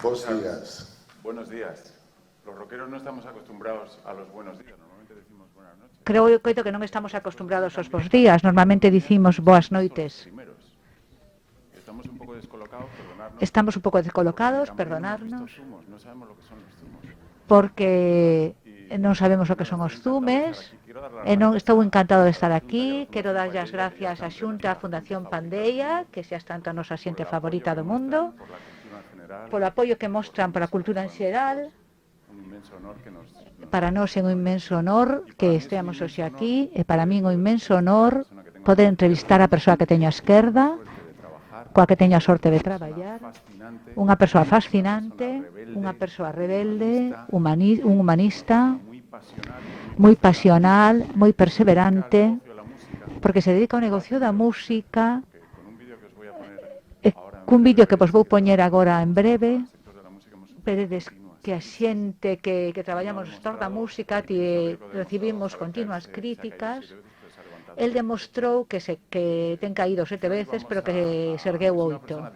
Buenos días. Buenos días. Los rockeros no estamos acostumbrados a los buenos días. Normalmente decimos buenas noches. Creo que non estamos acostumbrados aos bons días. Normalmente dicimos boas noites. Estamos un pouco descolocados, perdonarnos. Estamos un pouco descolocados, perdonarnos, No sabemos lo que son los zumos. porque non sabemos o que son os zumes. E non estou encantado de estar aquí. Quero dar as gracias á Xunta, á Fundación Pandeia, que xa está a nosa xente favorita do mundo, polo apoio que mostran para a cultura en xeral. Para nós é un inmenso honor que esteamos hoxe aquí, e para min un inmenso honor poder entrevistar a persoa que teño á esquerda, coa que teño a sorte de traballar, unha persoa fascinante, unha persoa rebelde, un humanista, moi pasional, moi perseverante, porque se dedica ao negocio da música, e cun vídeo que vos vou poñer agora en breve, veredes que a xente que traballamos no sector da música recibimos continuas críticas. El demostrou que ten caído 7 veces, pero que se ergueu 8.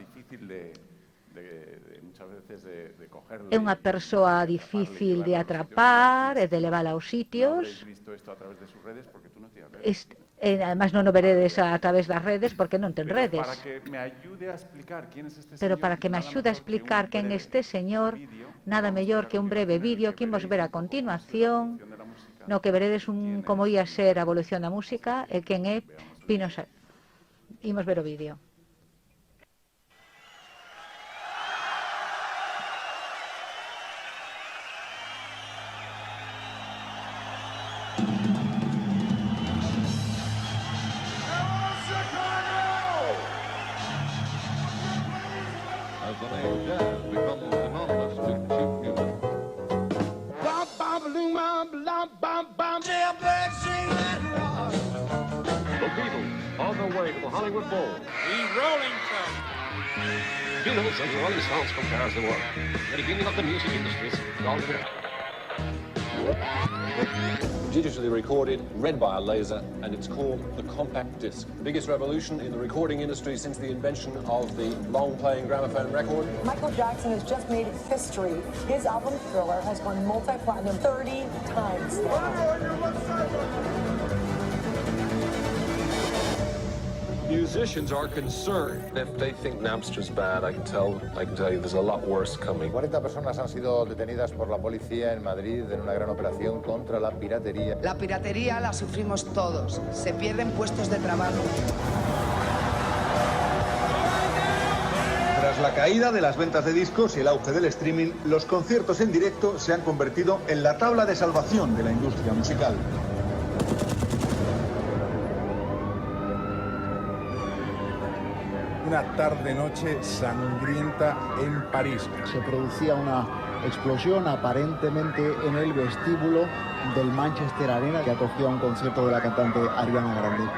É unha persoa difícil de atrapar e de levar aos sitios. Además non o veredes a través das redes porque non ten redes. Pero para que me axude a explicar quen este señor, nada mellor que un breve vídeo que imos ver a continuación, no que veredes como ia ser a evolución da música e quen é Pino Xavier. Imos ver o vídeo. Hollywood Bowl. The Rolling Stones. Beatles and the Rolling Stones compares the world. The beginning of the music industry. Digitally recorded, read by a laser, and it's called the compact disc. Biggest revolution in the recording industry since the invention of the long-playing gramophone record. Michael Jackson has just made history. His album Thriller has won multi-platinum 30 times. Musicians are concerned. If they think Napster's bad, I can tell you there's a lot worse coming. 40 personas han sido detenidas por la policía en Madrid en una gran operación contra la piratería. La piratería la sufrimos todos. Se pierden puestos de trabajo. Tras la caída de las ventas de discos y el auge del streaming, los conciertos en directo se han convertido en la tabla de salvación de la industria musical. Una tarde-noche sangrienta en París. Se producía una explosión aparentemente en el vestíbulo del Manchester Arena, que acogía un concierto de la cantante Ariana Grande.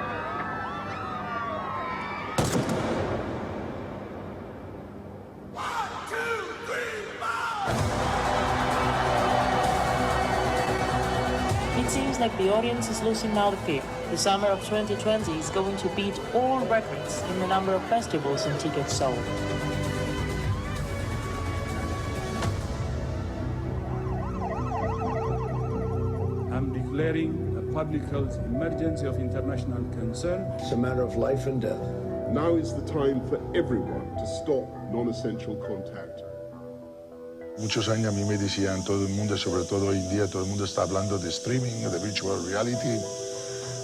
It seems like the audience is losing now the fear. The summer of 2020 is going to beat all records in the number of festivals and tickets sold. I'm declaring a public health emergency of international concern. It's a matter of life and death. Now is the time for everyone to stop non-essential contact. Muchos años a mí me decían todo el mundo, sobre todo hoy en día, todo el mundo está hablando de streaming, de virtual reality.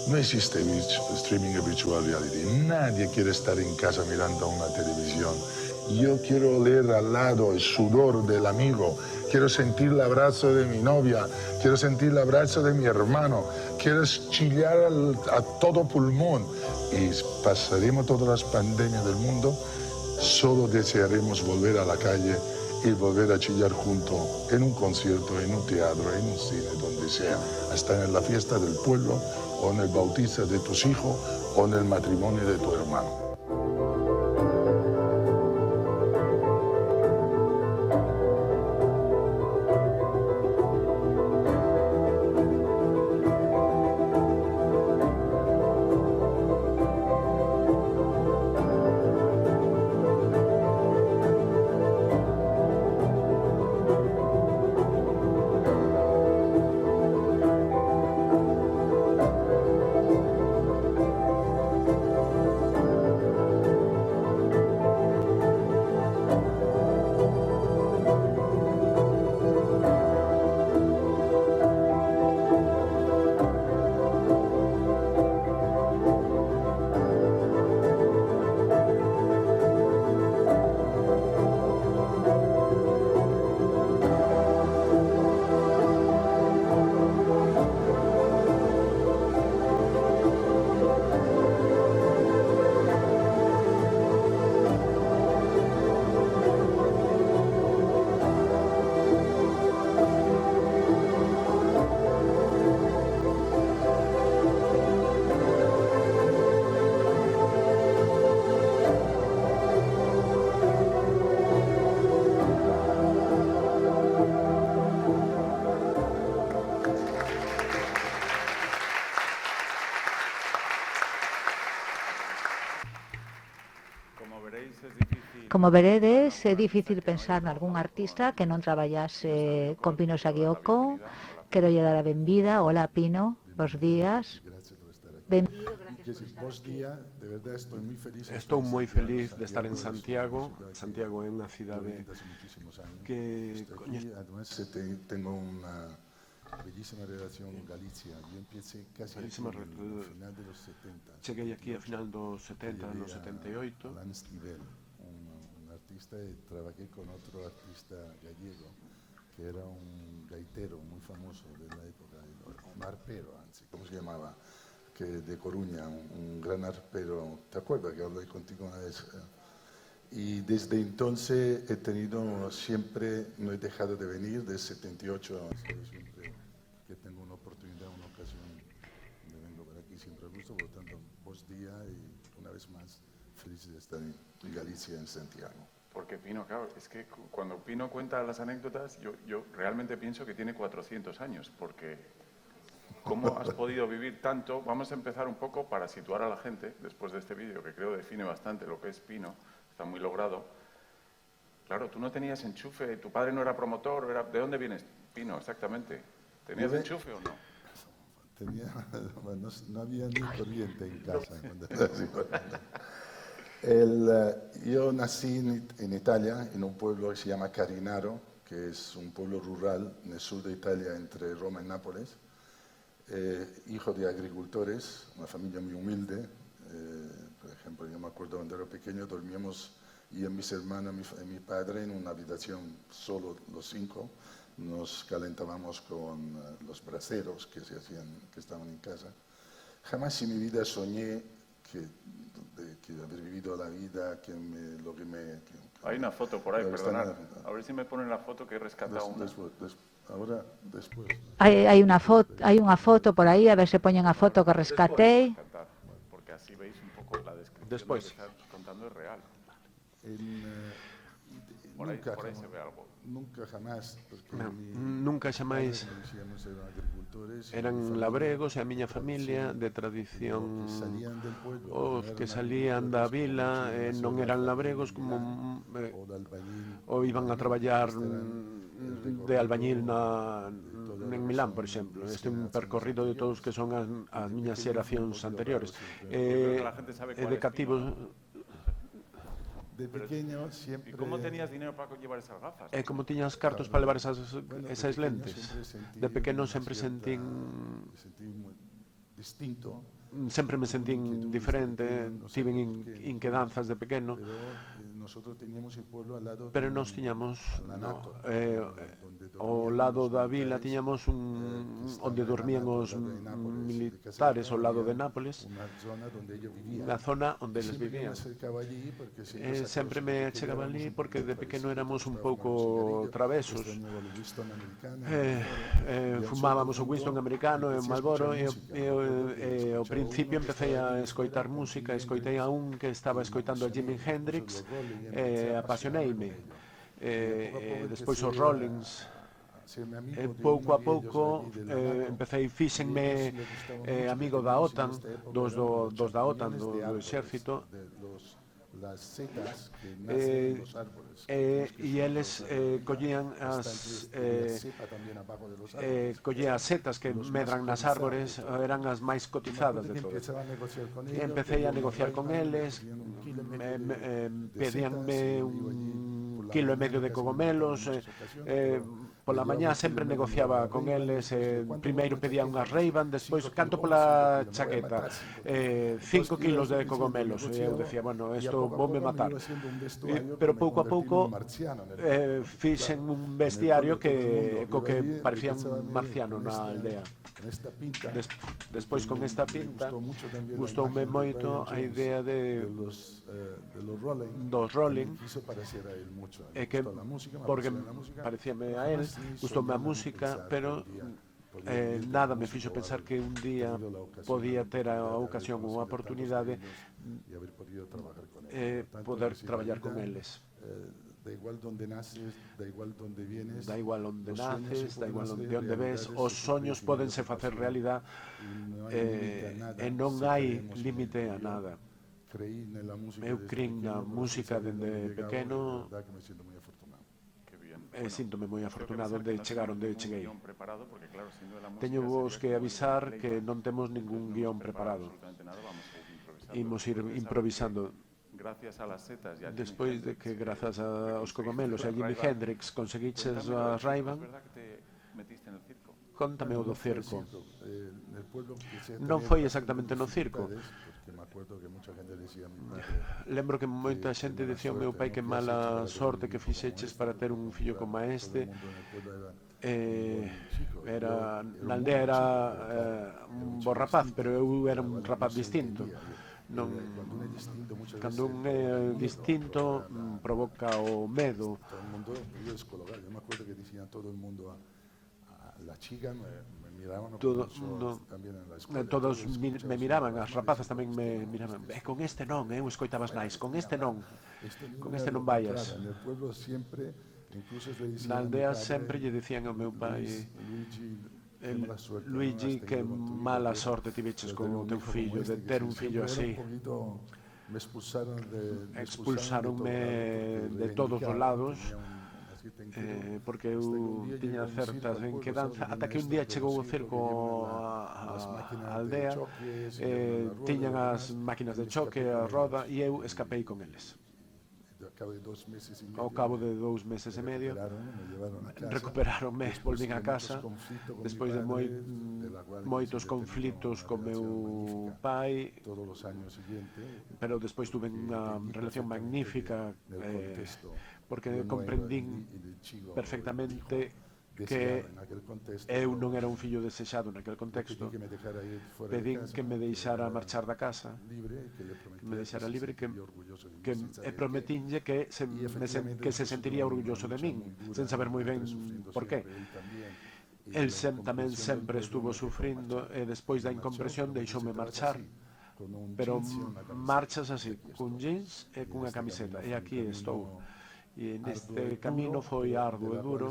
No existe streaming y virtual reality. Nadie quiere estar en casa mirando una televisión. Yo quiero oler al lado el sudor del amigo, quiero sentir el abrazo de mi novia, quiero sentir el abrazo de mi hermano, quiero chillar a todo pulmón. Y pasaremos todas las pandemias del mundo, solo desearemos volver a la calle y volver a chillar juntos en un concierto, en un teatro, en un cine, donde sea, hasta en la fiesta del pueblo, o en el bautizo de tus hijos, o en el matrimonio de tu hermano. Como veredes, é difícil pensar nalgún artista que non traballase con Pino Saguiocco. Quero lle dar a benvida. Hola, Pino, bos días. Estou moi feliz de estar en Santiago. Santiago é unha cidade que Además, tengo una bellísima relación con Galicia. Yo empecé casi al final de los 70. Cheguei aquí a final dos 70, no 78. Alain Stivel, un artista, y trabajé con otro artista gallego, que era un gaitero muy famoso de la época, un arpero, ¿cómo se llamaba? Que de Coruña, un gran arpero. ¿Te acuerdas que hablé contigo una vez? Y desde entonces he tenido siempre, no he dejado de venir, desde 78, siempre que tengo una oportunidad, una ocasión, me vengo por aquí siempre a gusto. Por lo tanto, buen día y una vez más, feliz de estar en Galicia, en Santiago. Porque Pino, claro, es que cuando Pino cuenta las anécdotas, yo realmente pienso que tiene 400 años, porque ¿cómo has podido vivir tanto? Vamos a empezar un poco para situar a la gente, después de este vídeo, que creo define bastante lo que es Pino, está muy logrado. Claro, tú no tenías enchufe, tu padre no era promotor, ¿de dónde vienes, Pino, exactamente? ¿Tenías enchufe o no? No había ni corriente en casa. Yo nací en Italia, en un pueblo que se llama Carinaro, que es un pueblo rural en el sur de Italia, entre Roma y Nápoles. Hijo de agricultores, una familia muy humilde. Por ejemplo, yo me acuerdo cuando era pequeño, dormíamos yo, mis hermanos y mi padre en una habitación, solo los 5. Nos calentábamos con los braseros que estaban en casa. Jamás en mi vida soñé que haber vivido la vida, Hay una foto por ahí, perdonad. A ver si me ponen la foto que he rescatado una. Después. Hai unha foto por aí, a ver se poñen a foto que rescatei. Porque así veis un pouco la descripción Después. de lo que estás contando es real. Por ahí se ve algo. Nunca jamás. Nunca xamais eran labregos e a miña familia de tradición, os que salían da vila non eran labregos como ou iban a traballar de albañil en Milán, por exemplo. Este é un percorrido de todos que son as miñas xeracións anteriores. De cativos. De pequeño siempre... ¿Y cómo tenías dinero para llevar esas gafas? E como tiñas cartos para levar esas lentes? De pequeno sempre sentín... distinto. Sempre me sentín diferente, tiven inquedanzas de pequeno. Pero nós tiñamos ao lado da vila tiñamos onde dormían os militares ao lado de Nápoles, na zona onde eles vivían. Sempre me chegaba ali porque de pequeno éramos un pouco travesos. Fumábamos o Winston americano e o Marlboro e ao principio empecé a escoitar música, escoitei a un que estaba escoitando a Jimi Hendrix, apasioneime. Despois os Rollins. Pouco a pouco fíxenme amigo da OTAN, dos da OTAN, do exército, e eles collían as setas que medran nas árbores, eran as máis cotizadas de todas. Empecé a negociar con eles, pedíanme 1,5 kg de cogomelos. Pola mañá sempre negociaba con eles, primeiro pedía unhas Ray-Ban, despois canto pola chaqueta, 5 kilos de cogomelos, e eu decía, bueno, isto voume matar. Pero pouco a pouco fixen un vestiario co que parecía un marciano na aldea. Despois con esta pinta gustoume moito a idea dos Rolling, porque parecíame a él, gustoume a música, pero nada me fixo pensar que un día podía ter a ocasión ou a oportunidade poder traballar con eles. Da igual donde naces, da igual donde vienes, da igual onde naces, da igual de onde ves, os soños pódense facer realidade e non hai límite a nada. Eu crin na música dende pequeno e síntome moi afortunado de chegar onde cheguei. Teño vos que avisar que non temos ningún guión preparado. Imos ir improvisando. Despois de que, grazas aos cogomelos e a Jimi Hendrix, conseguiches a Ray-Ban, contame o do circo. Non foi exactamente no circo. Lembro que moita xente dicía ao meu pai que mala sorte que fixeches para ter un fillo como este. Na aldea era un bo rapaz, pero eu era un rapaz distinto. Cando un é distinto provoca o medo. Todos me miraban, as rapazas tamén me miraban. Con este non, eu escoitaba as nais, con este non vayas. Na aldea sempre lle dicían ao meu pai: Luigi, que mala sorte tiveches con o teu fillo, de ter un fillo así. Expulsáronme de todos os lados, porque eu tiña certas enquedanzas, ata que un día chegou o circo á aldea, tiñan as máquinas de choque, a roda, e eu escapei con eles. Ao cabo de 2 meses e medio recuperaronme, volvín a casa despois de moitos conflitos co meu pai, pero despois tuve unha relación magnífica, porque comprendín perfectamente que eu non era un fillo desexado naquele contexto. Pedín que me deixara marchar da casa, que me deixara libre, e prometínlle que se sentiría orgulloso de min, sen saber moi ben por qué. El tamén sempre estuvo sufrindo e despois da incompresión deixoume marchar, pero marchas así, cun jeans e cunha camiseta, e aquí estou. E neste camino foi arduo e duro,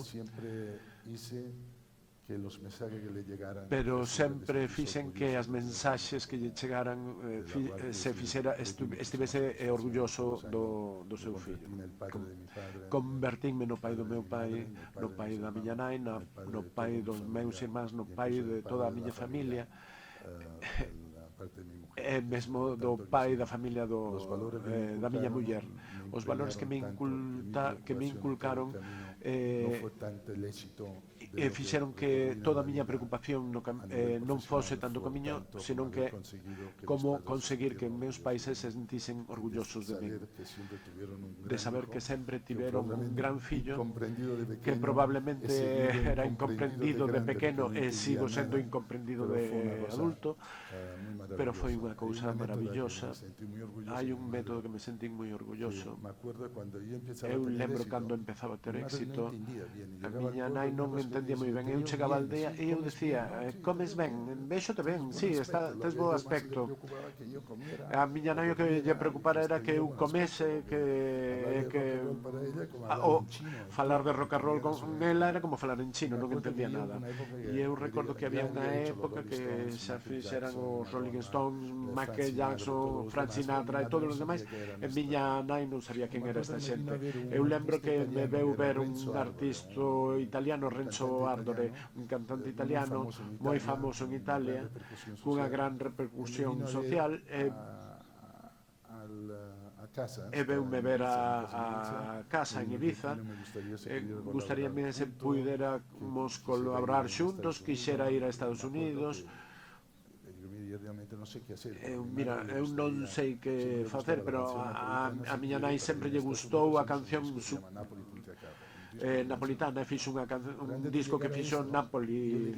pero sempre fixen que as mensaxes que lle chegaran estivese orgulloso do seu fillo. Convertínme no pai do meu pai, no pai da miña nai, no pai dos meus irmáns, no pai de toda a miña familia, e mesmo do pai da familia da miña muller. Os valores que me inculcaron e fixeron que toda a miña preocupación non fose tanto o camiño, senón que como conseguir que meus pais se sentisen orgullosos de min, de saber que sempre tiveron un gran fillo que probablemente era incomprendido de pequeno e sigo sendo incomprendido de adulto, pero foi unha cousa maravillosa. Hai un método que me sentín moi orgulloso. Eu lembro cando empezaba a ter éxito, a miña nai non entendía moi ben. Eu chegaba á aldea e eu dicía: comes ben, véxote ben, si, tes bo aspecto. A miña nai o que lle preocupara era que eu comese, falar de rock and roll con ela era como falar en chino, non entendía nada. E eu recordo que había unha época que xa fixeran os Rolling Stones, Michael Jackson, Frank Sinatra e todos os demais, e miña nai non sabía quen era esta xente. Eu lembro que me veu ver un artista italiano, Renzo Ardore, un cantante italiano moi famoso en Italia, cunha gran repercusión social, e veume ver a casa en Ibiza. Gustaríame se puidéramos colaborar xuntos, quixera ir a Estados Unidos. Mira, eu non sei que facer, pero a miña nai sempre lle gustou a canción napolitana, e fixo un disco que fixo Napoli.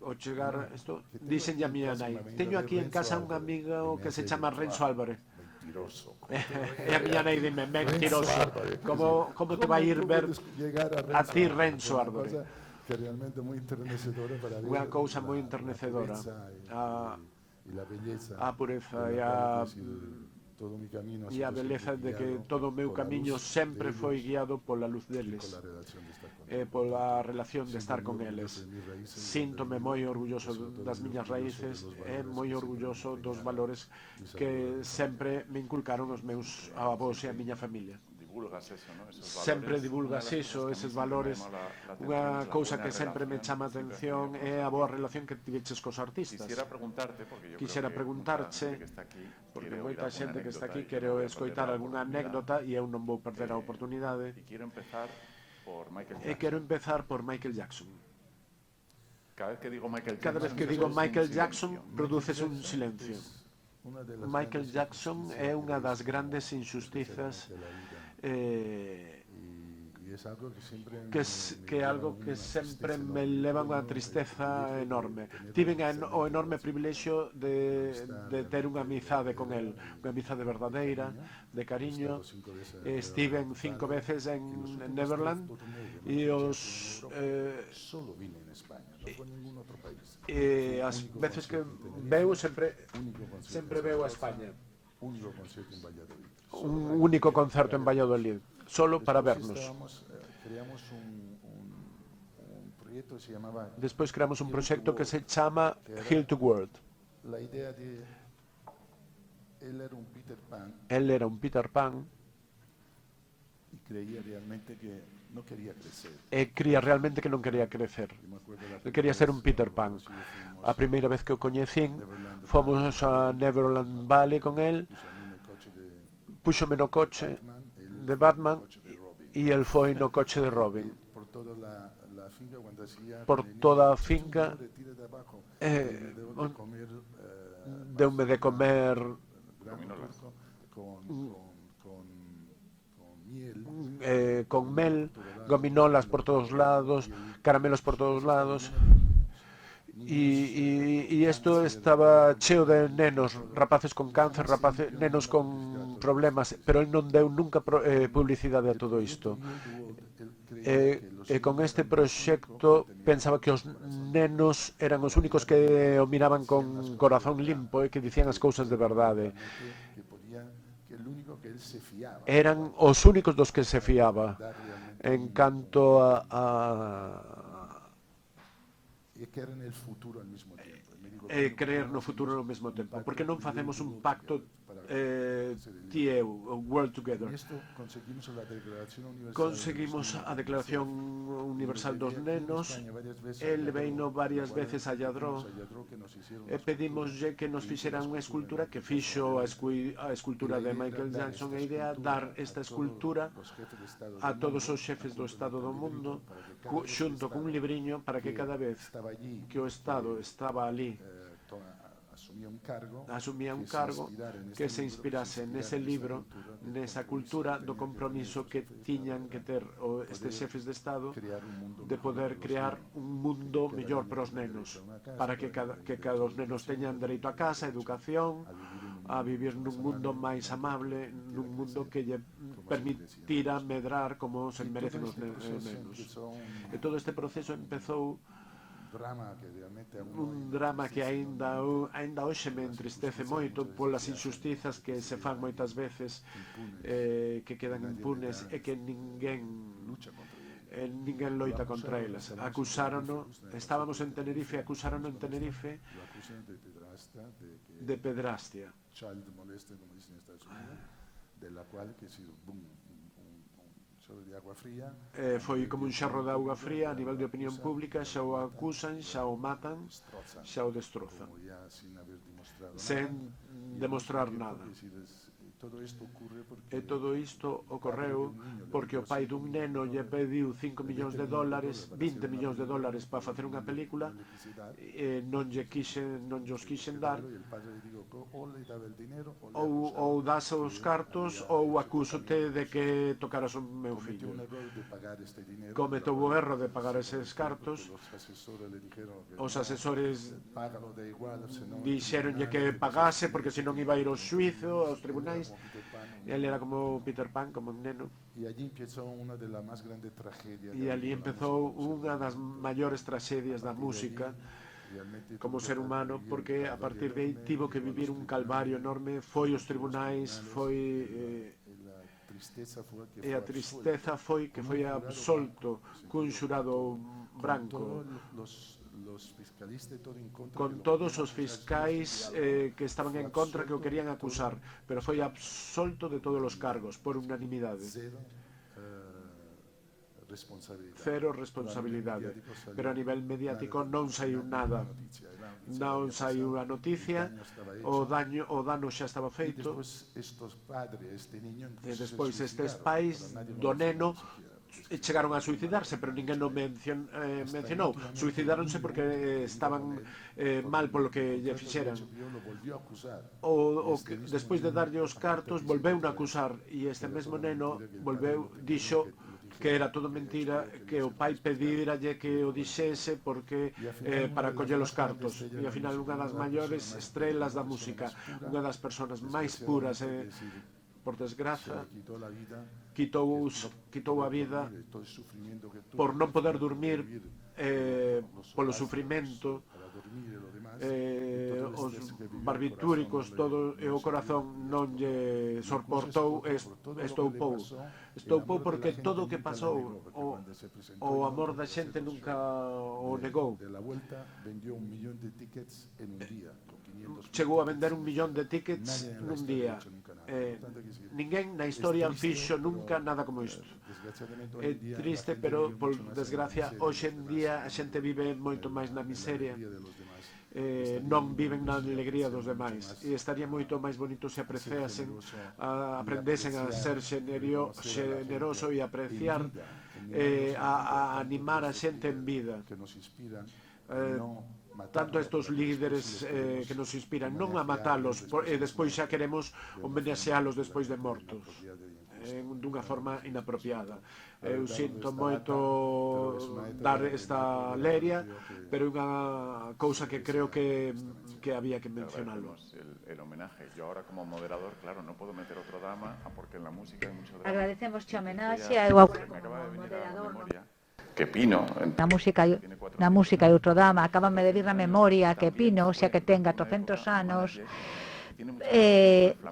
Ao chegar, díxenlle a miña nai: teño aquí en casa un amigo que se chama Renzo Álvarez. E a miña nai dime: mentiroso, como te vai ir ver a ti Renzo Álvarez? Unha cousa moi enternecedora, a pureza e e a beleza de que todo o meu camiño sempre foi guiado pola luz deles e pola relación de estar con eles. Síntome moi orgulloso das miñas raíces e moi orgulloso dos valores que sempre me inculcaron os meus avós e a miña familia. Sempre divulgas iso, eses valores. Unha cousa que sempre me chama a atención é a boa relación que tiveches cos artistas. Quixera preguntarche, porque moita xente que está aquí quere escoitar algunha anécdota e eu non vou perder a oportunidade. E quero empezar por Michael Jackson. Cada vez que digo Michael Jackson, produces un silencio. Michael Jackson é unha das grandes injustizas que é algo que sempre me leva unha tristeza enorme. Tiven o enorme privilexio de ter unha amizade con el, unha amizade verdadeira, de cariño. Estiven 5 veces en Neverland e as veces que veu sempre veu a España. Un único concerto en Valladolid, solo para vernos. Despois creamos un proxecto que se chama Hill to World. Él era un Peter Pan e cría realmente que non quería crecer. Él quería ser un Peter Pan. A primeira vez que o coñecín, fomos a Neverland Valley con él, púxome no coche de Batman e el foi no coche de Robin. Por toda a finca deume de comer con mel, gominolas por todos lados, caramelos por todos lados. E isto estaba cheo de nenos, rapaces con cáncer, nenos con problemas, pero el non deu nunca publicidade a todo isto. E con este proxecto pensaba que os nenos eran os únicos que o miraban con corazón limpo e que dicían as cousas de verdade. Eran os únicos dos que se fiaba. En canto creer no futuro ao mesmo tempo. Por que non facemos un pacto World Together? Conseguimos a Declaración Universal dos Nenos. El veino varias veces a Lladró e pedimoslle que nos fixeran unha escultura que fixo a escultura de Michael Jackson. A idea dar esta escultura a todos os xefes do Estado do mundo xunto cun libriño para que cada vez que o Estado estaba ali asumía un cargo que se inspirase nese libro, nesa cultura do compromiso que tiñan que ter estes xefes de Estado de poder crear un mundo mellor para os nenos, para que cada os nenos teñan dereito a casa, a educación, a vivir nun mundo máis amable, nun mundo que lle permitira medrar como se merecen os nenos. E todo este proceso empezou un drama que aínda hoxe me entristece moito polas injustizas que se fan moitas veces, que quedan impunes e que ninguén loita contra elas. Acusárono, estábamos en Tenerife, acusárono en Tenerife de pedrastia, de la cual que foi como un xarro de auga fría a nivel de opinión pública. Xa o acusan, xa o matan, xa o destrozan sen demostrar nada. E todo isto ocorreu porque o pai dun neno lle pediu 5 millóns de dólares, 20 millóns de dólares para facer unha película, e non llos quixen dar. Ou das os cartos ou acúsote de que tocaras o meu fillo. Cometou o erro de pagar eses cartos. Os asesores dixeronlle que pagase porque senón iba a ir ao xuizo, aos tribunais. Ele era como Peter Pan, como un neno. E ali empezou unha das maiores tragedias da música, como ser humano, porque a partir de aí tivo que vivir un calvario enorme, foi os tribunais, foi... E a tristeza foi que foi absolto cun xurado branco, con todos os fiscais que estaban en contra, que o querían acusar, pero foi absolto de todos os cargos, por unanimidade. Cero responsabilidade. Pero a nivel mediático non saiu nada. Non saiu a noticia, o dano xa estaba feito. E despois estes pais do neno chegaron a suicidarse, pero ninguén non mencionou. Suicidáronse porque estaban mal polo que lle fixeran. Despois de darlle os cartos, volveu a acusar, e este mesmo neno dixo que era todo mentira, que o pai pedíralle que o dixese porque para coller os cartos. E ao final unha das maiores estrelas da música, unha das persoas máis puras, por desgraza, quitou a vida por non poder dormir polo sufrimento, os barbitúricos, todo, e o corazón non lle soportou, estoupou porque todo o que pasou, o amor da xente nunca o negou. Chegou a vender 1 millón de tickets nun día. Ninguén na historia fixo nunca nada como isto. É triste, pero por desgracia hoxe en día a xente vive moito máis na miseria, non viven na alegría dos demais, e estaría moito máis bonito se aprendesen a ser xeneroso e apreciar, a animar a xente en vida, tanto estos líderes que nos inspiran, non a matalos e despois xa queremos homenaxealos despois de mortos dunha forma inapropiada. Eu sinto moito dar esta leria, pero é unha cousa que creo que había que mencionarlo. El homenaje. Yo ahora como moderador, claro, no puedo meter otro drama porque en la música hay mucho drama. Agradecemos che homenaxe, eu como moderador que Pino na música e outro drama, acábame de vir na memoria que Pino, xa que ten 400 anos,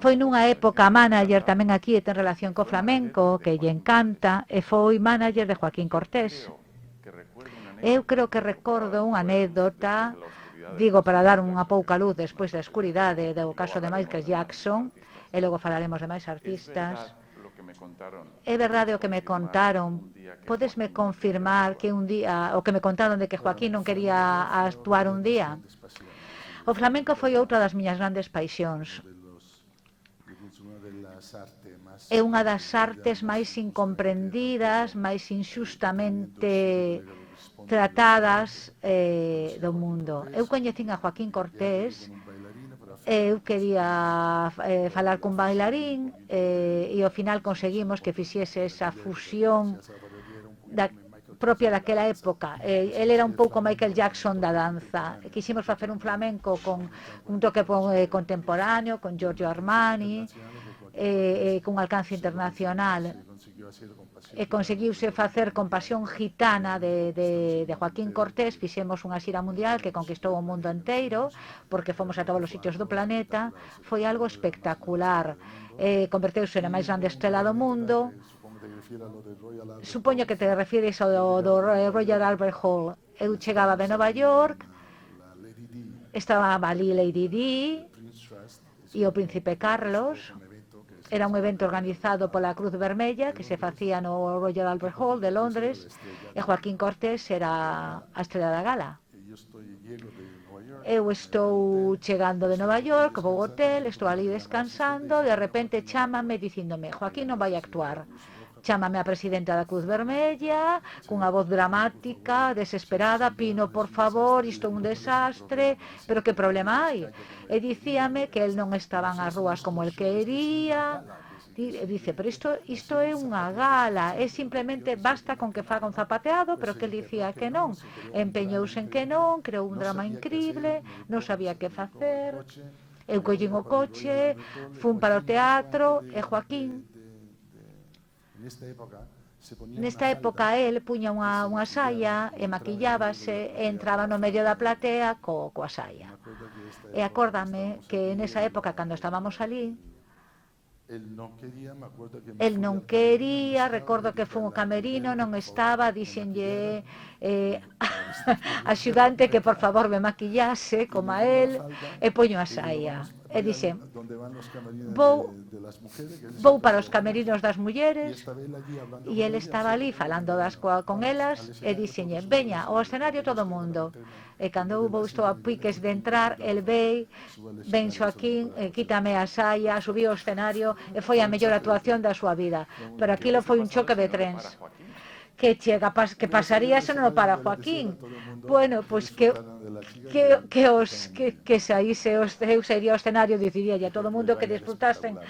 foi nunha época manager tamén aquí e ten relación co flamenco, que lle encanta, e foi manager de Joaquín Cortés. Eu creo que recordo unha anécdota, digo para dar unha pouca luz despois da escuridade do caso de Michael Jackson, e logo falaremos de máis artistas. É verdade o que me contaron. Podesme confirmar que un día, o que me contaron de que Joaquín non quería actuar un día? O flamenco foi outra das miñas grandes paixóns. É unha das artes máis incomprendidas, máis inxustamente tratadas do mundo. Eu coñecín a Joaquín Cortés, eu quería falar cun bailarín e ao final conseguimos que fixese esa fusión propia daquela época. El era un pouco Michael Jackson da danza. Quiximos facer un flamenco con un toque contemporáneo, con Giorgio Armani, con alcance internacional. E conseguiuse facer con Pasión Gitana de Joaquín Cortés. Fixemos unha xira mundial que conquistou o mundo enteiro, porque fomos a todos os sitios do planeta. Foi algo espectacular. Converteuse na máis grande estrela do mundo. Supoño que te refires ao do Royal Albert Hall. Eu chegaba de Nova York, estaba ali Lady Di e o Príncipe Carlos. Era un evento organizado pola Cruz Vermella que se facía no Royal Albert Hall de Londres, e Joaquín Cortés era a estrela da gala. Eu estou chegando de Nova York, vou ao hotel, estou ali descansando, de repente chámame dicíndome: Joaquín non vai actuar. Chámame a presidenta da Cruz Vermella cunha voz dramática, desesperada: Pino, por favor, isto é un desastre, pero que problema hai? E dicíame que el non estaba nas rúas como el quería. Dice, pero isto é unha gala, é simplemente basta con que faga un zapateado, pero que el dicía que non, empeñouse en que non, creou un drama increíble, non sabía que facer. Eu collín o coche, fun para o teatro, e Joaquín Nesta época el puña unha saia e maquillábase e entraba no medio da platea coa saia. E acórdame que nesa época, cando estábamos ali, el non quería, recordo que foi un camerino, non estaba, dixenlle axudante que por favor me maquillase como a él e poño a saia. E dixen, vou para os camerinos das mulleres, e ele estaba ali falando con elas e dixenlle, veña, ao escenario todo o mundo. E cando eu estou a piques de entrar, el ven Xoaquín, quítame a saia, subiu ao escenario e foi a mellor actuación da súa vida. Pero aquilo foi un choque de trens. Que pasaría se non para Joaquín? Bueno, pois que saíse eu sería o escenario e diciría a todo o mundo que disfrutasen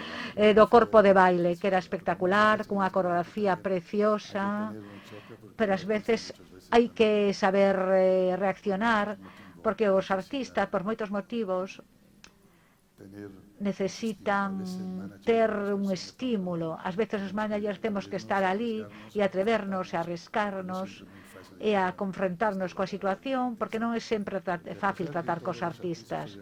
do corpo de baile, que era espectacular, cunha coreografía preciosa, pero ás veces hai que saber reaccionar, porque os artistas, por moitos motivos, necesitan ter un estímulo. Ás veces os managers temos que estar ali e atrevernos e arriscarnos e a confrontarnos coa situación, porque non é sempre fácil tratar cos artistas.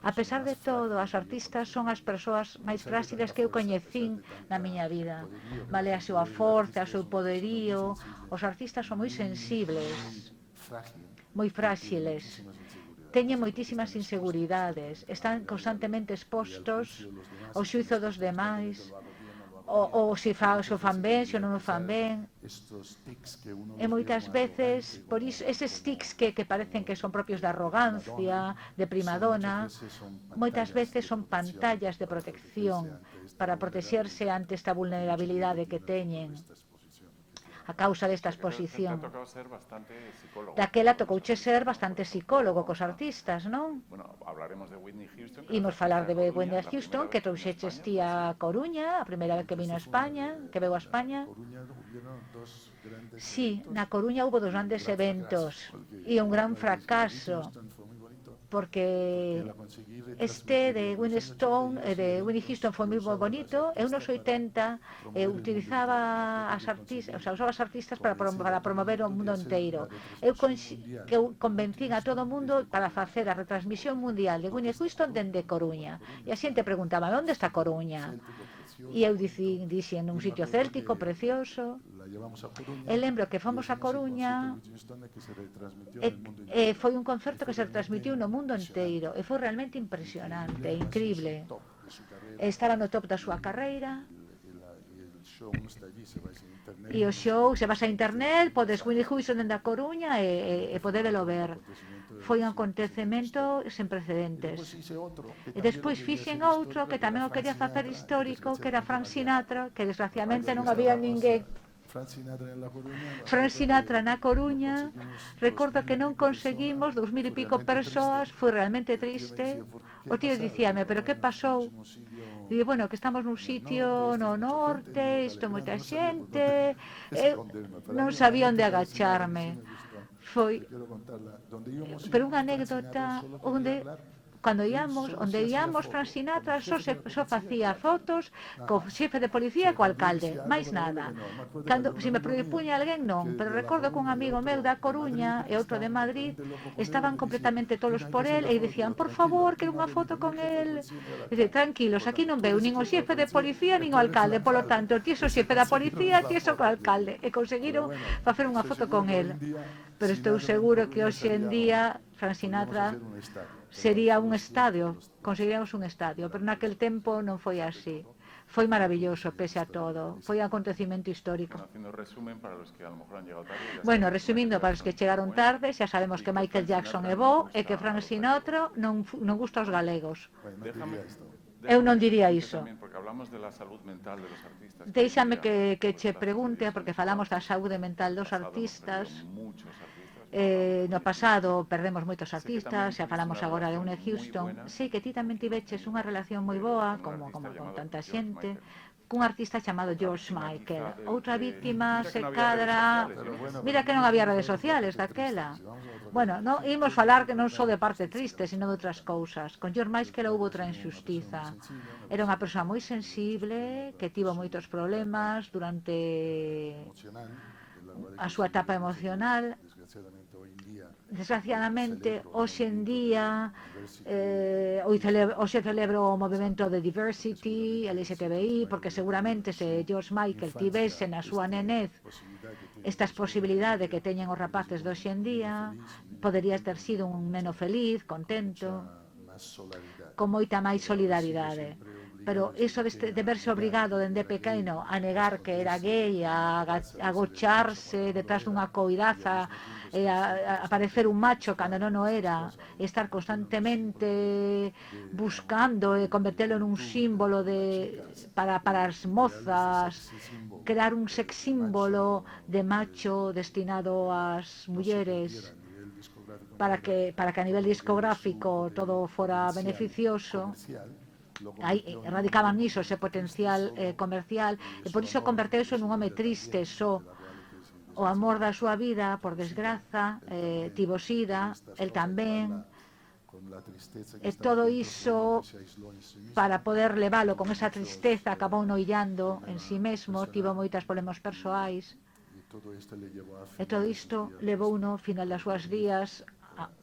A pesar de todo, as artistas son as persoas máis fráxiles que eu coñecín na miña vida. Vale a súa forza, o seu poderío. Os artistas son moi sensibles, moi fráxiles. Teñen moitísimas inseguridades, están constantemente expostos ao xuizo dos demais, ou se o fan ben, se non o fan ben. E moitas veces, por iso, eses tics que parecen que son propios de arrogancia, de primadona, moitas veces son pantallas de protección para protexerse ante esta vulnerabilidade que teñen a causa desta exposición. Daquela tocouche ser bastante psicólogo cos artistas, non? Imos falar de Whitney Houston, que trouxeches ti a Coruña, a primeira vez que vino a España, que veu a España. Sí, na Coruña houve dos grandes eventos e un gran fracaso, porque este de Whitney Houston foi moi bonito. Eu nos 80 utilizaba usaba as artistas para promover o mundo inteiro. Eu convencín a todo o mundo para facer a retransmisión mundial de Whitney Houston dende Coruña. E a xente preguntaba, onde está Coruña? E eu dixen, un sitio céltico precioso. E lembro que fomos a Coruña e foi un concerto que se transmitiu no mundo inteiro e foi realmente impresionante, increíble. Estaba no top da súa carreira e o show, se vas a internet, podes Whitney Houston dende a Coruña e podédelo ver. Foi un acontecemento sen precedentes. E despois fixen outro que tamén o quería facer histórico, que era Frank Sinatra, que desgraciadamente non había ninguén. Frank Sinatra na Coruña, recordo que non conseguimos 2000 e pico persoas, foi realmente triste. O tío dicíame, pero que pasou? E bueno, que estamos nun sitio no norte, isto moita xente, non sabía onde agacharme. Foi, pero unha anécdota onde onde íamos, Frank Sinatra só facía fotos co xefe de policía e co alcalde, máis nada. Se me propuña alguén, non, pero recordo que un amigo meu da Coruña e outro de Madrid estaban completamente tolos por el e dicían, por favor, quero unha foto con el. E dice, tranquilos, aquí non veu nin o xefe de policía nin o alcalde, polo tanto, ti és o xefe da policía, ti és o alcalde. E conseguiron facer unha foto con el. Pero estou seguro que hoxe en día Frank Sinatra sería un estadio, conseguiríamos un estadio, pero naquel tempo non foi así. Foi maravilloso, pese a todo. Foi un acontecimento histórico. Bueno, resumindo, para os que chegaron tarde, xa sabemos que Michael Jackson é bo e que Frank Sinatra non gusta aos galegos. Eu non diría iso. Déixame que che pregunte, porque falamos da saúde mental dos artistas. No pasado perdemos moitos artistas, xa falamos agora de Whitney Houston. Sei que ti tamén tiveches unha relación moi boa, como con tanta xente, cun artista chamado George Michael. Outra víctima Mira que se no había cadra... redes sociales, Mira que non había redes sociales daquela. Bueno, non imos falar que non só de parte triste, sino de outras cousas. Con George Michael houve outra injustiza. Era unha persoa moi sensible, que tivo moitos problemas durante a súa etapa emocional. Desgraciadamente, hoxe en día, hoxe celebro o movimento de diversity, LGTBI, porque seguramente se George Michael tivese na súa nenez estas posibilidades que teñen os rapaces de hoxe en día, podería ter sido un neno feliz, contento, con moita máis solidaridade. Pero iso de verse obrigado dende pequeno a negar que era gay, a agocharse detrás dunha coidaza, a parecer un macho cando non o era, estar constantemente buscando e convertelo nun símbolo para as mozas, crear un sex símbolo de macho destinado ás mulleres, para que a nivel discográfico todo fora beneficioso. Aí radicaban niso, ese potencial comercial, e por iso converteuse nun home triste só. O amor da súa vida, por desgraza, tivo sida, el tamén, e todo iso, para poder leválo con esa tristeza, acabou noillando en si mesmo, tivo moitas problemas persoais, e todo isto levou no final das súas días,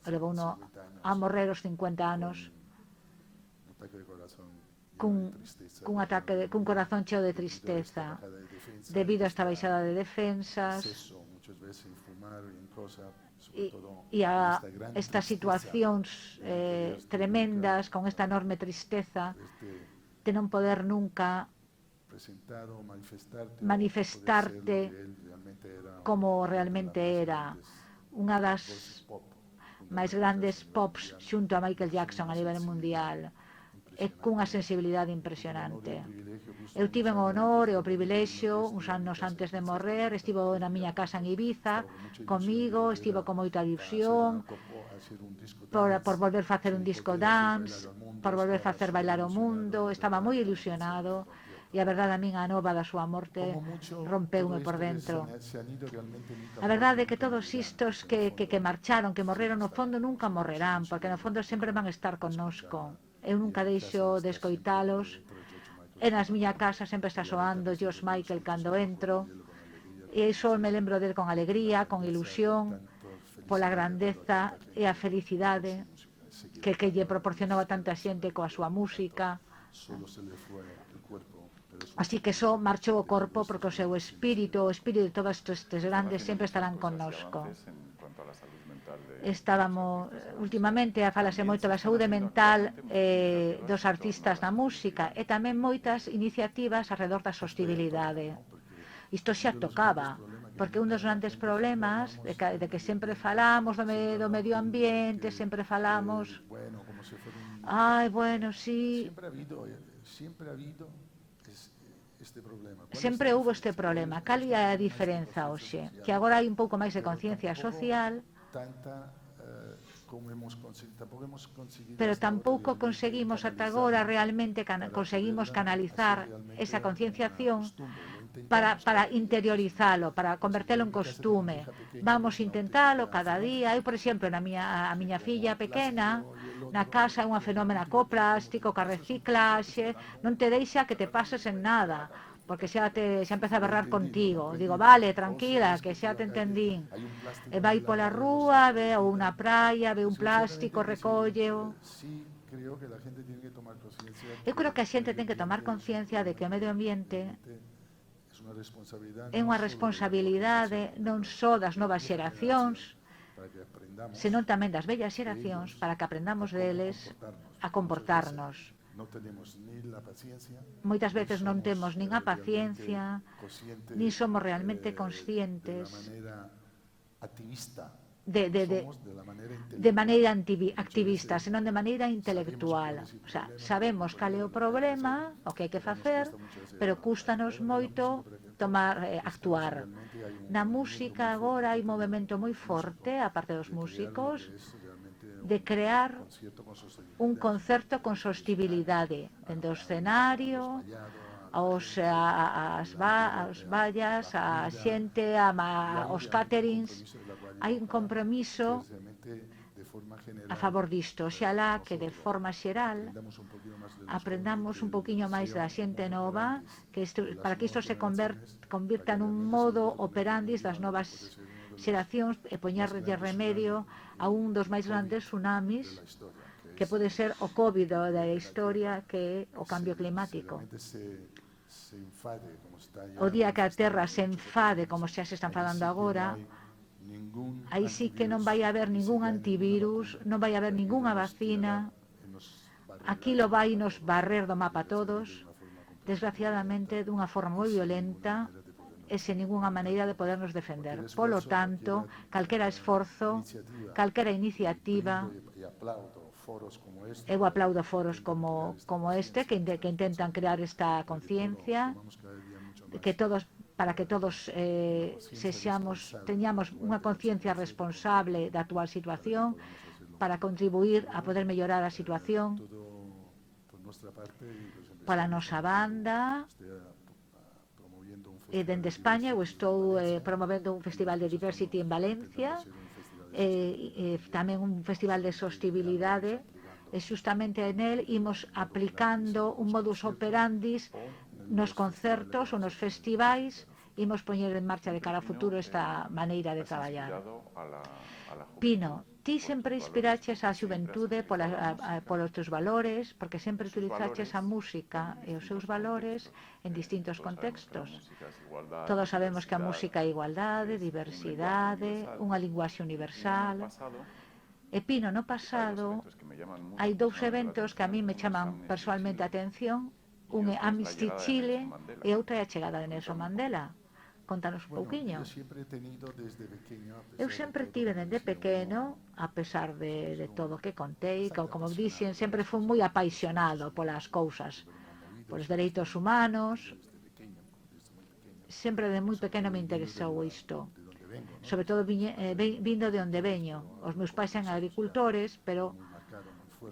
levou no a morrer aos 50 anos, cun ataque, cun corazón cheo de tristeza, debido a esta baixada de defensas e a estas situacións tremendas, con esta enorme tristeza de non poder nunca manifestarte como realmente era unha das máis grandes pops xunto a Michael Jackson a nivel mundial, e cunha sensibilidade impresionante. Eu tive o honor e o privilexio, uns anos antes de morrer, estivo na miña casa en Ibiza comigo, estivo con moita ilusión por volver facer un disco dance, por volver facer bailar o mundo, estaba moi ilusionado, e a verdade, a min a nova da súa morte rompeume por dentro. A verdade é que todos istos que marcharon, que morreron, no fondo nunca morrerán, porque no fondo sempre van estar connosco. Eu nunca deixo de escoitalos, e nas miña casa sempre está soando George Michael cando entro, e iso me lembro del con alegría, con ilusión, pola grandeza e a felicidade que lle proporcionou a tanta xente coa súa música. Así que só marchou o corpo, porque o seu espírito, o espírito de todos estes grandes sempre estarán connosco. Estábamos, últimamente, falase moito da saúde mental dos artistas na música, e tamén moitas iniciativas alrededor da sostibilidade. Isto xa tocaba, porque un dos grandes problemas de que sempre falamos do medio ambiente, sempre falamos, sí, sempre houve este problema. Cal é a diferenza hoxe? Que agora hai un pouco máis de conciencia social, pero tampouco conseguimos ata agora realmente conseguimos canalizar esa concienciación para interiorizalo, para convertelo en costume. Vamos intentalo cada día. Eu, por exemplo, a miña filla pequena, na casa é unha fenómena co plástico, ca reciclaxe, non te deixa que te pases en nada, porque xa empeza a berrar contigo. Digo, vale, tranquila, que xa te entendín. E vai pola rúa, ve ou unha praia, ve un plástico, recólleo. Eu creo que a xente ten que tomar conciencia de que o medio ambiente é unha responsabilidade non só das novas xeracións, senón tamén das vellas xeracións, para que aprendamos deles a comportarnos. Moitas veces non temos nin a paciencia, nin somos realmente conscientes de maneira activista, senón de maneira intelectual. O sea, sabemos cal é o problema, o que hai que facer, pero cústanos moito actuar. Na música agora hai un movimento moi forte, a parte dos músicos, de crear un concerto con sostibilidade dende o escenario as vallas, a xente, os caterings. Hai un compromiso a favor disto. Oxalá que de forma xeral aprendamos un poquinho máis da xente nova, para que isto se convirta nun modo operandis das novas xeracións e poñerlle remedio a un dos máis grandes tsunamis que pode ser o COVID da historia, que é o cambio climático. O día que a Terra se enfade, como xa se está enfadando agora, aí sí que non vai haber ningún antivirus, non vai haber ningunha vacina, aquilo vai nos barrer do mapa a todos, desgraciadamente dunha forma moi violenta e sen ningunha maneira de podernos defender. Polo tanto, calquera esforzo, calquera iniciativa, eu aplaudo foros como este que intentan crear esta conciencia, para que todos teñamos unha conciencia responsable da actual situación, para contribuir a poder mellorar a situación. Para a nosa banda, dende España, eu estou promovendo un festival de diversity en Valencia, tamén un festival de sostibilidade, e xustamente en el imos aplicando un modus operandis nos concertos ou nos festivais, imos poñer en marcha de cara ao futuro esta maneira de traballar. Pino, ti sempre inspiraches a xuventude polos teus valores, porque sempre utilizaches a música e os seus valores en distintos contextos. Todos sabemos que a música é igualdade, diversidade, unha linguaxe universal. E Pino, no pasado, hai dous eventos que a mí me chaman personalmente a atención. Un é Amnesty Chile e outra é a chegada de Nelson Mandela. Contanos un pouquiño. Eu sempre tive dende pequeno, a pesar de todo o que contei, como dixen, sempre fui moi apaixonado polas cousas, polos dereitos humanos. Sempre de moi pequeno me interesou isto. Sobre todo vindo de onde veño. Os meus pais eran agricultores, pero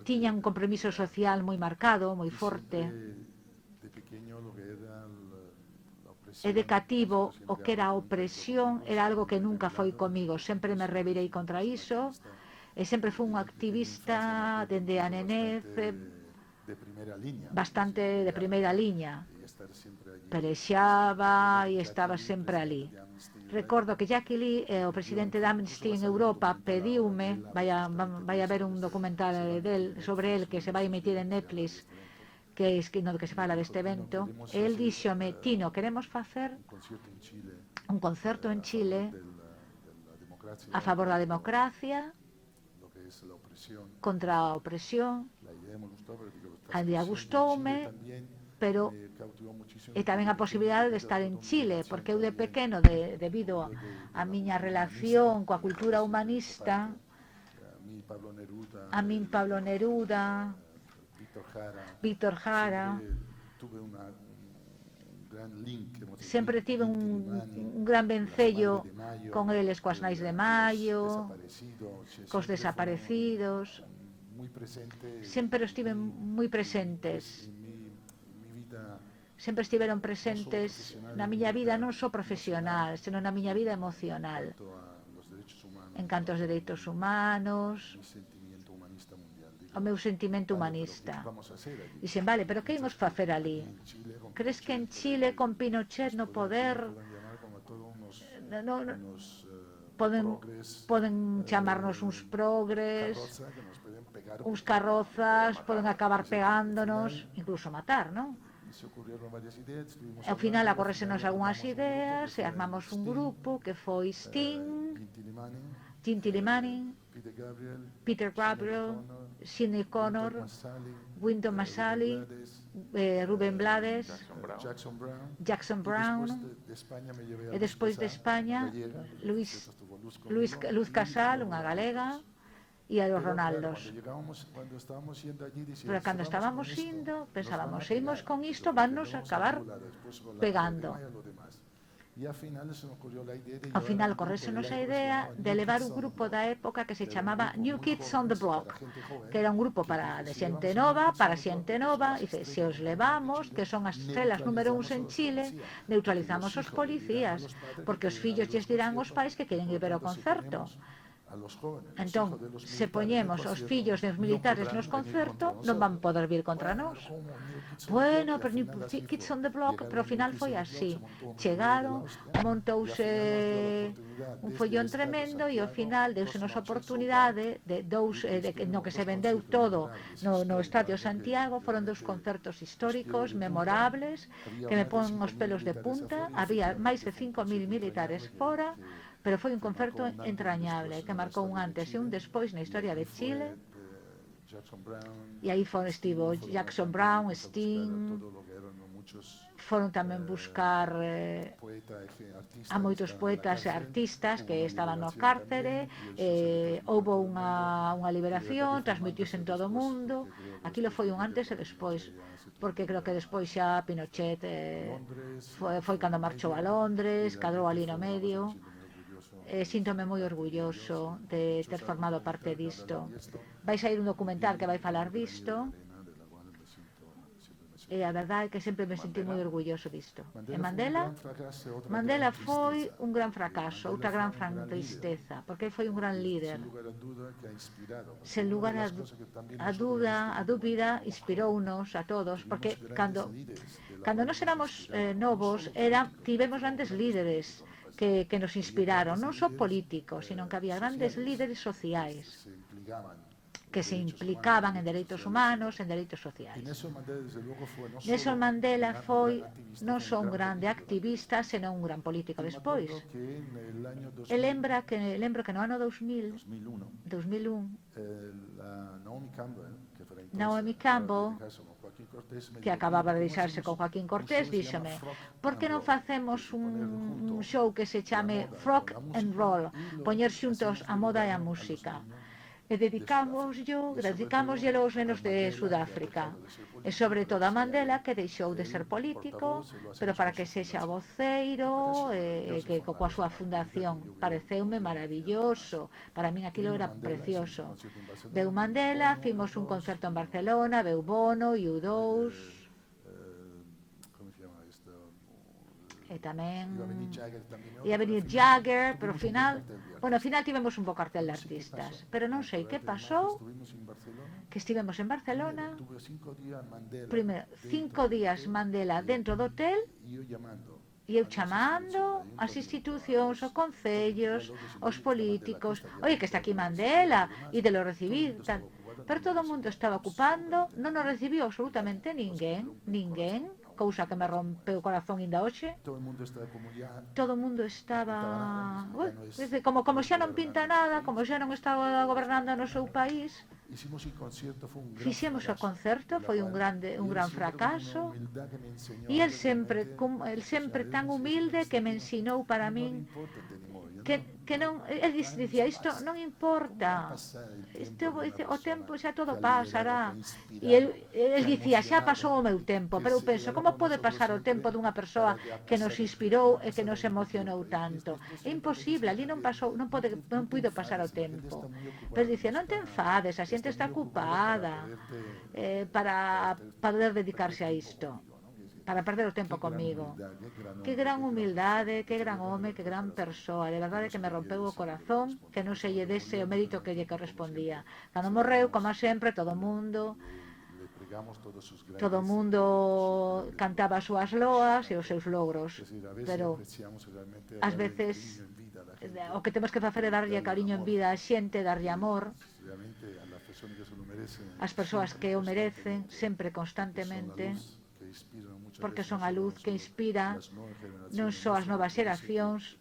tiñan un compromiso social moi marcado, moi forte. E de cativo, o que era a opresión era algo que nunca foi comigo. Sempre me revirei contra iso, e sempre fui un activista dende a nenez, bastante de primeira liña. Pelexaba e estaba sempre ali. Recordo que Jackie Lee, o presidente de Amnesty en Europa, pediume, vai haber un documental sobre el que se vai emitir en Netflix, no que se fala deste evento, e el díxome: Tino, queremos facer un concerto en Chile a favor da democracia, contra a opresión. A idea gustoume, pero e tamén a posibilidade de estar en Chile, porque eu de pequeno, debido a miña relación coa cultura humanista, a min Pablo Neruda, Víctor Jara, sempre tive un gran vencello con eles, coas Nais de Maio, cos desaparecidos. Sempre estiven moi presentes. Sempre estiveron presentes na miña vida, non só profesional, senón na miña vida emocional. En canto aos dereitos humanos, o meu sentimento humanista. Dixen, vale, pero que imos facer ali? Crees que en Chile, con Pinochet no poder, poden chamarnos uns progres, uns carrozas, poden acabar pegándonos, incluso matar, non? Ao final acorrésenos algunhas ideas e armamos un grupo que foi Sting, Tim Tilimanning, Peter Gabriel, Sidney Connor, Wynton Marsalis, Rubén Blades, Jackson Brown, e despois de España, Luz Casal, unha galega, e a los Ronaldos. Pero cando estábamos indo, pensábamos, seguimos con isto, vannos a acabar pegando. Ao final corrésenos a idea de levar un grupo da época que se chamaba New Kids on the Block, que era un grupo de xente nova, para xente nova, e se os levamos, que son as estrelas número 1 en Chile, neutralizamos os policías, porque os fillos lles dirán aos pais que queren ir ver o concerto. Entón, se poñemos os fillos dos militares nos concertos, non van poder vir contra nós. Bueno, pero New Kids on the Block, pero ao final foi así. Chegaron, montouse un follón tremendo e ao final deusenos a oportunidade no que se vendeu todo no Estadio Santiago. Foron 2 concertos históricos, memorables, que me pon os pelos de punta. Había máis de 5.000 militares fora, pero foi un concerto entrañable que marcou un antes e un despois na historia de Chile. E aí estivo Jackson Brown, Sting, foron tamén buscar a moitos poetas e artistas que estaban no cárcere, houve unha liberación, transmitiuse en todo o mundo. Aquilo foi un antes e despois, porque creo que despois xa Pinochet foi cando marchou a Londres, cadrou ali no medio. Síntome moi orgulloso de ter formado parte disto. Vai sair un documental que vai falar disto, e a verdade é que sempre me sentí moi orgulloso disto. E Mandela foi un gran fracaso, outra gran tristeza, porque foi un gran líder. Sen lugar a dúbida, inspirounos a todos, porque cando nos éramos novos, tivemos grandes líderes que nos inspiraron, non só políticos, sino que había grandes líderes sociais que se implicaban en dereitos humanos, en dereitos sociais. Nelson Mandela foi non só un grande activista, senón un gran político despois. E lembro que no ano 2001, Naomi Campbell, que acababa de deixarse con Joaquín Cortés, díxome: por que non facemos un show que se chame Rock and Roll, poñer xuntos a moda e a música? E dedicámoslle aos nenos de Sudáfrica, e sobre todo a Mandela, que deixou de ser político, pero para que sexa voceiro, que coa súa fundación pareceume maravilloso. Para min aquilo era precioso. Veu Mandela, fimos un concerto en Barcelona, veu Bono, U2, e tamén ia venir Jagger, pero ao final tivemos un bo cartel de artistas, pero non sei que pasou, que estivemos en Barcelona, primeiro 5 días Mandela dentro do hotel, e eu chamando as institucións, os concellos, os políticos: oye, que está aquí Mandela, e de lo recibir, tal. Pero todo o mundo estaba ocupando, non nos recibiu absolutamente ninguén, cousa que me rompeu o corazón inda hoxe. Todo o mundo estaba como xa non pinta nada, como xa non estaba gobernando no seu país. Fixemos o concerto, foi un gran fracaso, e el sempre tan humilde que me ensinou para min que non, el dicía: isto non importa, o tempo xa todo pasará. E el dicía: xa pasou o meu tempo. Pero eu penso, como pode pasar o tempo dunha persoa que nos inspirou e que nos emocionou tanto? É imposible, ali non puido pasar o tempo. Pero dicía: non te enfades, a xente está ocupada para poder dedicarse a isto, para perder o tempo comigo. Que gran humildade, que gran home, que gran persoa. De verdade que me rompeu o corazón, que non se lle dese o mérito que lle correspondía. Cando morreu, como sempre, todo o mundo cantaba as súas loas e os seus logros, pero ás veces o que temos que facer é darlle cariño en vida á xente, darlle amor ás persoas que o merecen, sempre, constantemente, porque son a luz que inspira non só as novas xeracións,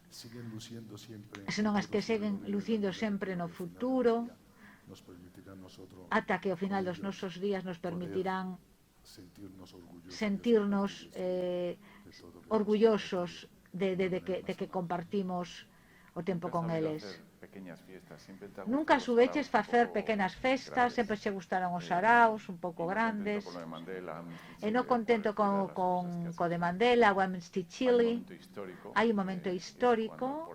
senón as que seguen lucindo sempre no futuro, ata que ao final dos nosos días nos permitirán sentirnos orgullosos de que compartimos o tempo con eles. pequeñas fiestas. Siempre te Nunca subeches facer pequenas festas, sempre che gustaron os saraos un pouco grandes. E non contento co de Mandela, o Amnesty Chile. Hai un momento histórico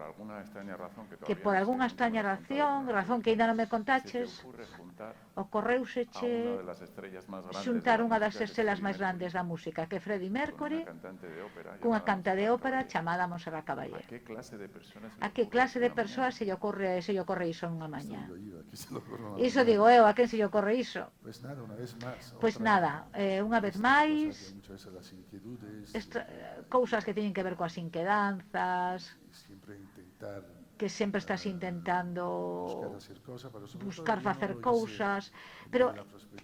que por algunha extraña razón que ainda non me contaches, ocorreuseche xuntar unha das estrelas máis grandes da música, que é Freddie Mercury, cunha canta de ópera chamada Montserrat Caballé. A que clase de persoas se lle ocorre iso nunha mañá? Iso digo eu, a quen se lle ocorre iso? Pois nada, unha vez máis, cousas que teñen que ver coas inquedanzas, que sempre estás intentando buscar facer cousas, pero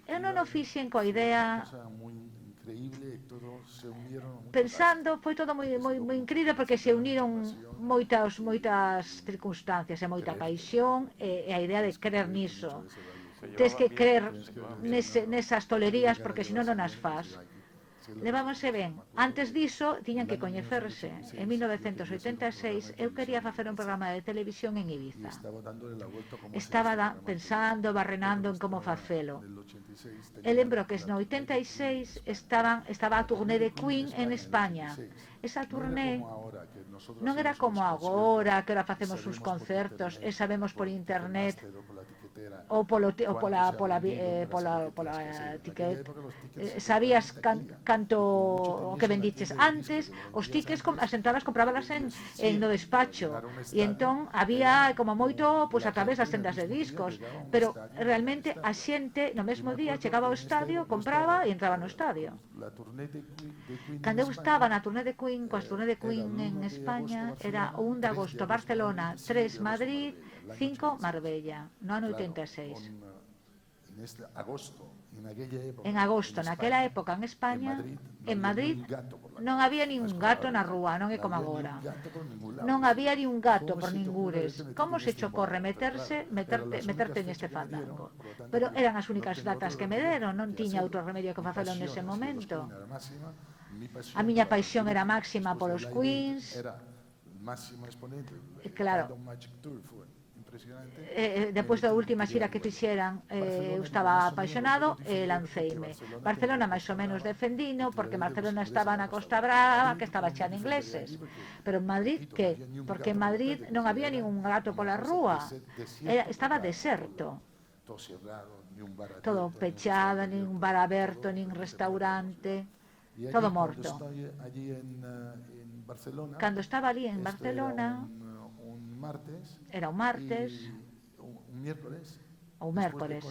eu non o fixen coa idea pensando, foi todo moi incrível porque se uniron moitas circunstancias e moita paixón e a idea de creer niso. Tes que creer nesas tolerías porque senón non as faz. Levámosse ben. Antes diso, tiñan que coñecerse. En 1986, eu quería facer un programa de televisión en Ibiza. Estaba pensando, barrenando en como facelo. E lembro que no 86 estaba a tourné de Queen en España. Esa tourné non era como agora, que ahora facemos uns concertos e sabemos por internet ou pola ticket, sabías canto o que vendiches. Antes os tickets, as entradas comprábalas no despacho e entón había como moito a través das tendas de discos, pero realmente a xente no mesmo día chegaba ao estadio, compraba e entraba no estadio. Cando eu estaba na tourné de Queen, coas tourné de Queen en España, era o 1 de agosto Barcelona, 3 Madrid, 5 Marbella, no ano 86. En agosto, naquela época en España, en Madrid, non había nin un gato na rúa, non é como agora. Non había nin un gato por ningures. Como se che ocorre meterte neste fandango? Pero eran as únicas datas que me deron, non tiña outro remedio que facelo nese momento. A miña paixón era máxima polos Queens. Claro. Depois da última xira que fixeran, eu estaba apaixonado e lanceime. Barcelona máis ou menos defendino porque Barcelona estaba na Costa Brava, que estaba chea de ingleses. Pero en Madrid, que? Porque en Madrid non había ningún gato pola rúa, estaba deserto, todo pechado, nin un bar aberto, nin restaurante, todo morto. Cando estaba ali en Barcelona, era un martes ou mércores,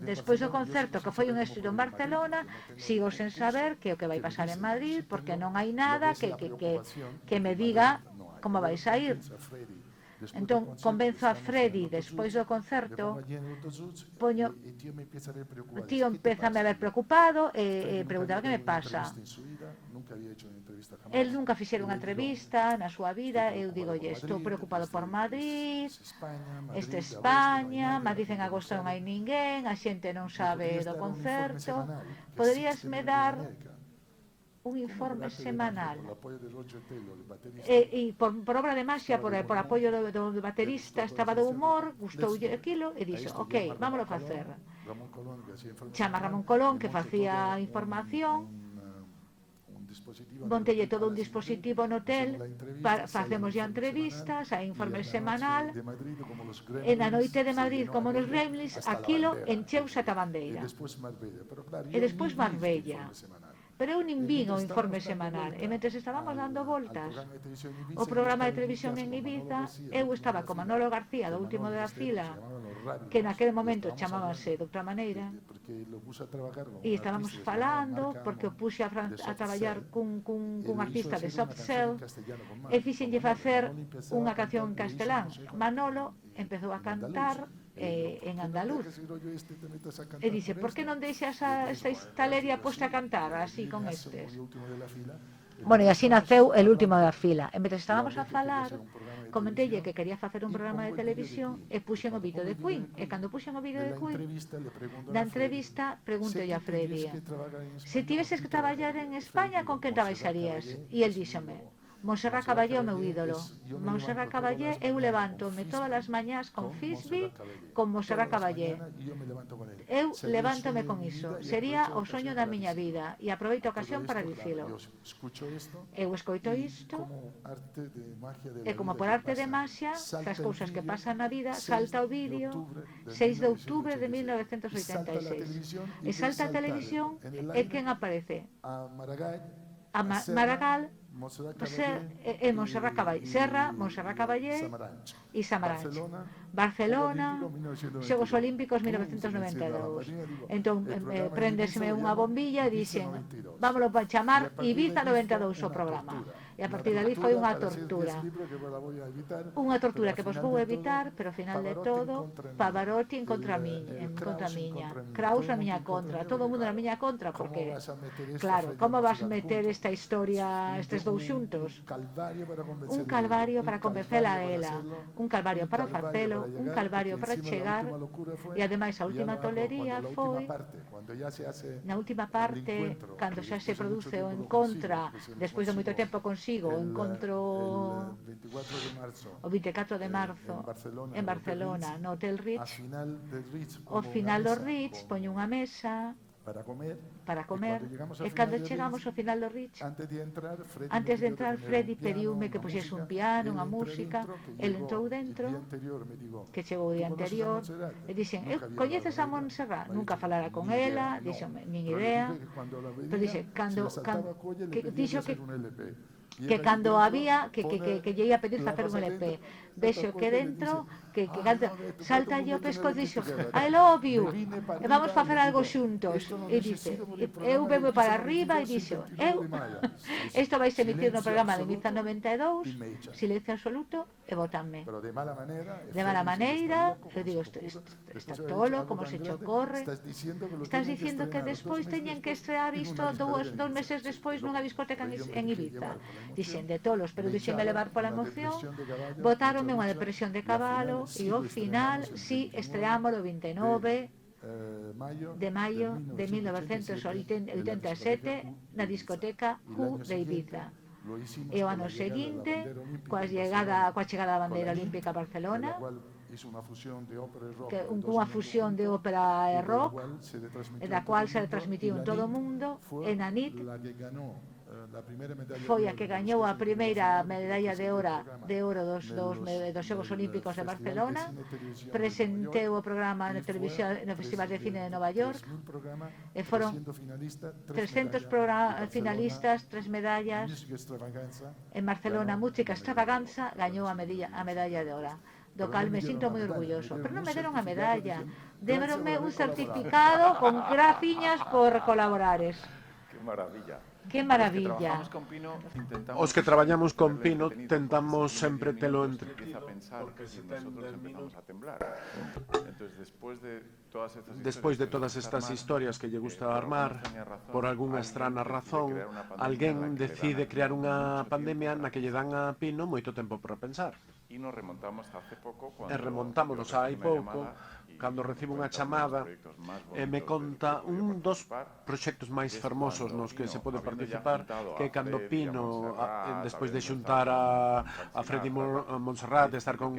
despois do concerto que foi un éxito en Barcelona, sigo sen saber que é o que vai pasar en Madrid porque non hai nada que me diga como vai sair. Entón, convenzo a Freddy despois do concerto, o tío empezame a ver preocupado e preguntaba que me pasa. El nunca fixera unha entrevista na súa vida, eu digolle, estou preocupado por Madrid, España, Madrid en agosto non hai ninguén, a xente non sabe do concerto, poderíasme dar un informe semanal e por obra de maxia, por apoio do baterista, estaba do humor, gustoulle aquilo e dixo, ok, vámonos a facer. Chama Ramón Colón que facía información, montelle todo un dispositivo no hotel, facemos ya entrevistas, hai informe semanal, e na noite de Madrid como nos Gremlins, aquilo encheuse ata bandeira e despois Marbella. Pero eu nin vin o informe semanal e mentre estábamos dando voltas o programa de televisión en Ibiza, eu estaba con Manolo García do último da fila, que naquele momento chamábase de outra maneira, e estábamos falando porque o puxe a traballar cun artista de soft cell e fixenlle facer unha canción en castelán. Manolo empezou a cantar en andaluz e dixe, por que non deixas esta estalería posta a cantar así con estes? Bueno, e así naceu el último da fila. E mentre estábamos a falar, comentelle que quería facer un programa de televisión e puxen o vídeo de Queen. E cando puxen o vídeo de Queen, na entrevista pregúntolle a Freddy, se tiveses que traballar en España, con quen trabaixarías? E el díxome, Montserrat Caballé é o meu ídolo. Montserrat Caballé, eu levántome todas as mañás con Fisby, con Montserrat Caballé. Eu levántome con iso. Sería o soño da miña vida e aproveito a ocasión para dicilo. Eu escoito isto e como por arte de maxia, as cousas que pasan na vida, salta o vídeo 6 de outubro de 1986. E salta a televisión e quen aparece? A Maragall, Montserrat Caballé, Serra, Montserrat Caballé e Samaranch. Barcelona, Xogos Olímpicos 1992. Entón, préndeseme unha bombilla e dixen, vámoslo para chamar Ibiza 92 o programa. E a partir de ali foi unha tortura. Unha tortura que vos vou evitar, pero ao final de todo, Pavarotti en contra miña, Kraus na miña contra, todo o mundo na miña contra, porque, claro, como vas meter esta historia, estes dous xuntos? Un calvario para convencela a ela, un calvario para facelo, un calvario para chegar, e ademais a última tolería foi, na última parte, cando xa se produce o encontra, despois de moito tempo consigo, o encontro o 24 de marzo en Barcelona, no Hotel Ritz, ao final do Ritz poño unha mesa para comer, e cando chegamos ao final do Ritz, antes de entrar, Freddy pediume que puxese un piano, unha música, el entrou dentro, que chegou o día anterior, e dixen, coñeces a Montserrat? Nunca falara con ela, dixen, nin idea, pero dixen, dixo que cando había, que lle ia pedir facer un LP, vexo que dentro, que salta o pescozo e dixo, I love you, e vamos facer algo xuntos, e dice, eu vengo para arriba e dixo, isto vai se emitir no programa de Ibiza 92, silencio absoluto, e botanme. De mala maneira, eu digo, está tolo, como se cho corre, estás dicindo que despois teñen que estrear isto dous meses despois nunha discoteca en Ibiza. Dixen de tolos, pero dixenme levar pola emoción, botáronme unha depresión de cabalo e ao final, si, estreámoslo 29 de maio de 1987 na discoteca Who de Ibiza. E o ano seguinte, coa chegada da bandeira olímpica a Barcelona, unha fusión de ópera e rock, da cual se transmitiu en todo o mundo, e na NIT foi a que gañou a primeira medalla de ouro dos Xogos Olímpicos de Barcelona, presenteu o programa na televisión no Festival de Cine de Nova York, e foron 300 finalistas, 3 medallas. En Barcelona, Música Extravaganza gañou a medalla de ouro, do cal me sinto moi orgulloso, pero non me deron a medalla, deronme un certificado con graciñas por colaborares. Que maravilla. Que maravilla. Os que traballamos con Pino tentamos sempre telo entre porque nosotros empezamos a temblar. Entonces, despois de todas estas historias que lle gusta armar, por algunha estrana razón, alguén decide crear unha pandemia na que lle dan a Pino moito tempo para pensar. E remontámonos hai pouco, cando recibo unha chamada e me conta un dos proxectos máis fermosos nos que se pode participar, que cando Pino, despois de xuntar a Freddy Montserrat e estar con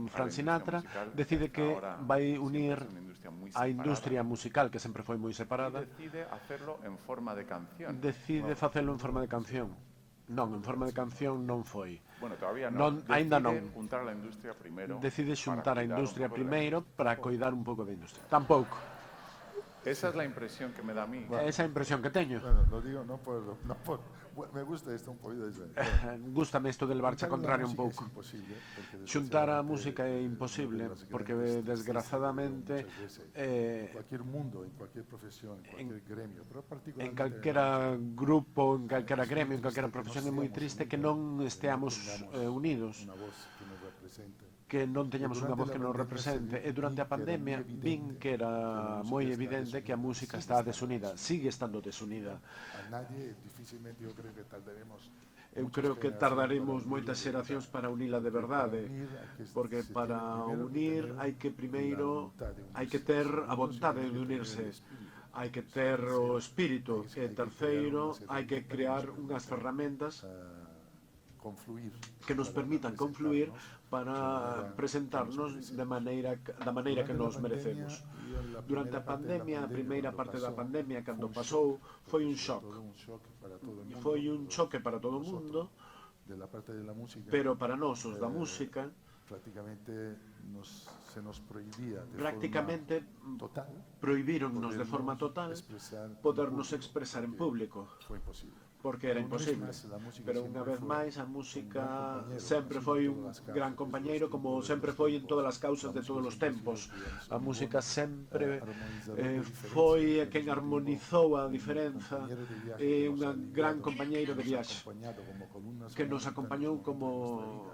Frank Sinatra, decide que vai unir a industria musical, que sempre foi moi separada, decide facelo en forma de canción. Non, en forma de canción non foi. Bueno, todavía non. Aínda non. Decide xuntar a industria primeiro para coidar un pouco da industria. Tampouco. Esa es la impresión que me da a mí. Esa é a impresión que teño. Bueno, lo digo no por me gusta isto un pouco diferente. Gústame isto del marcha contrario un pouco. Xuntar a música é imposible, porque desgraciadamente cualquier mundo, en cualquier profesión, en cualquier gremio, pero particularmente en calquera grupo, en calquera gremio, en calquera profesión é moi triste que non esteamos unidos, que non teñamos unha voz que nos represente. E durante a pandemia vin que era moi evidente que a música está desunida, sigue estando desunida. Eu creo que tardaremos moitas xeracións para unila de verdade, porque para unir hai que primeiro ter a vontade de unirse, hai que ter o espírito, e terceiro hai que crear unhas ferramentas que nos permitan confluir para presentarnos da maneira que nos merecemos. Durante a pandemia, a primeira parte da pandemia, cando pasou, foi un shock. Foi un choque para todo o mundo, pero para nós, os da música, prácticamente prohibíronnos de forma total podernos expresar en público, porque era imposible. Pero unha vez máis, a música sempre foi un gran compañeiro, como sempre foi en todas as causas de todos os tempos. A música sempre foi quen armonizou a diferenza, e unha gran compañeiro de viaxe que nos acompañou como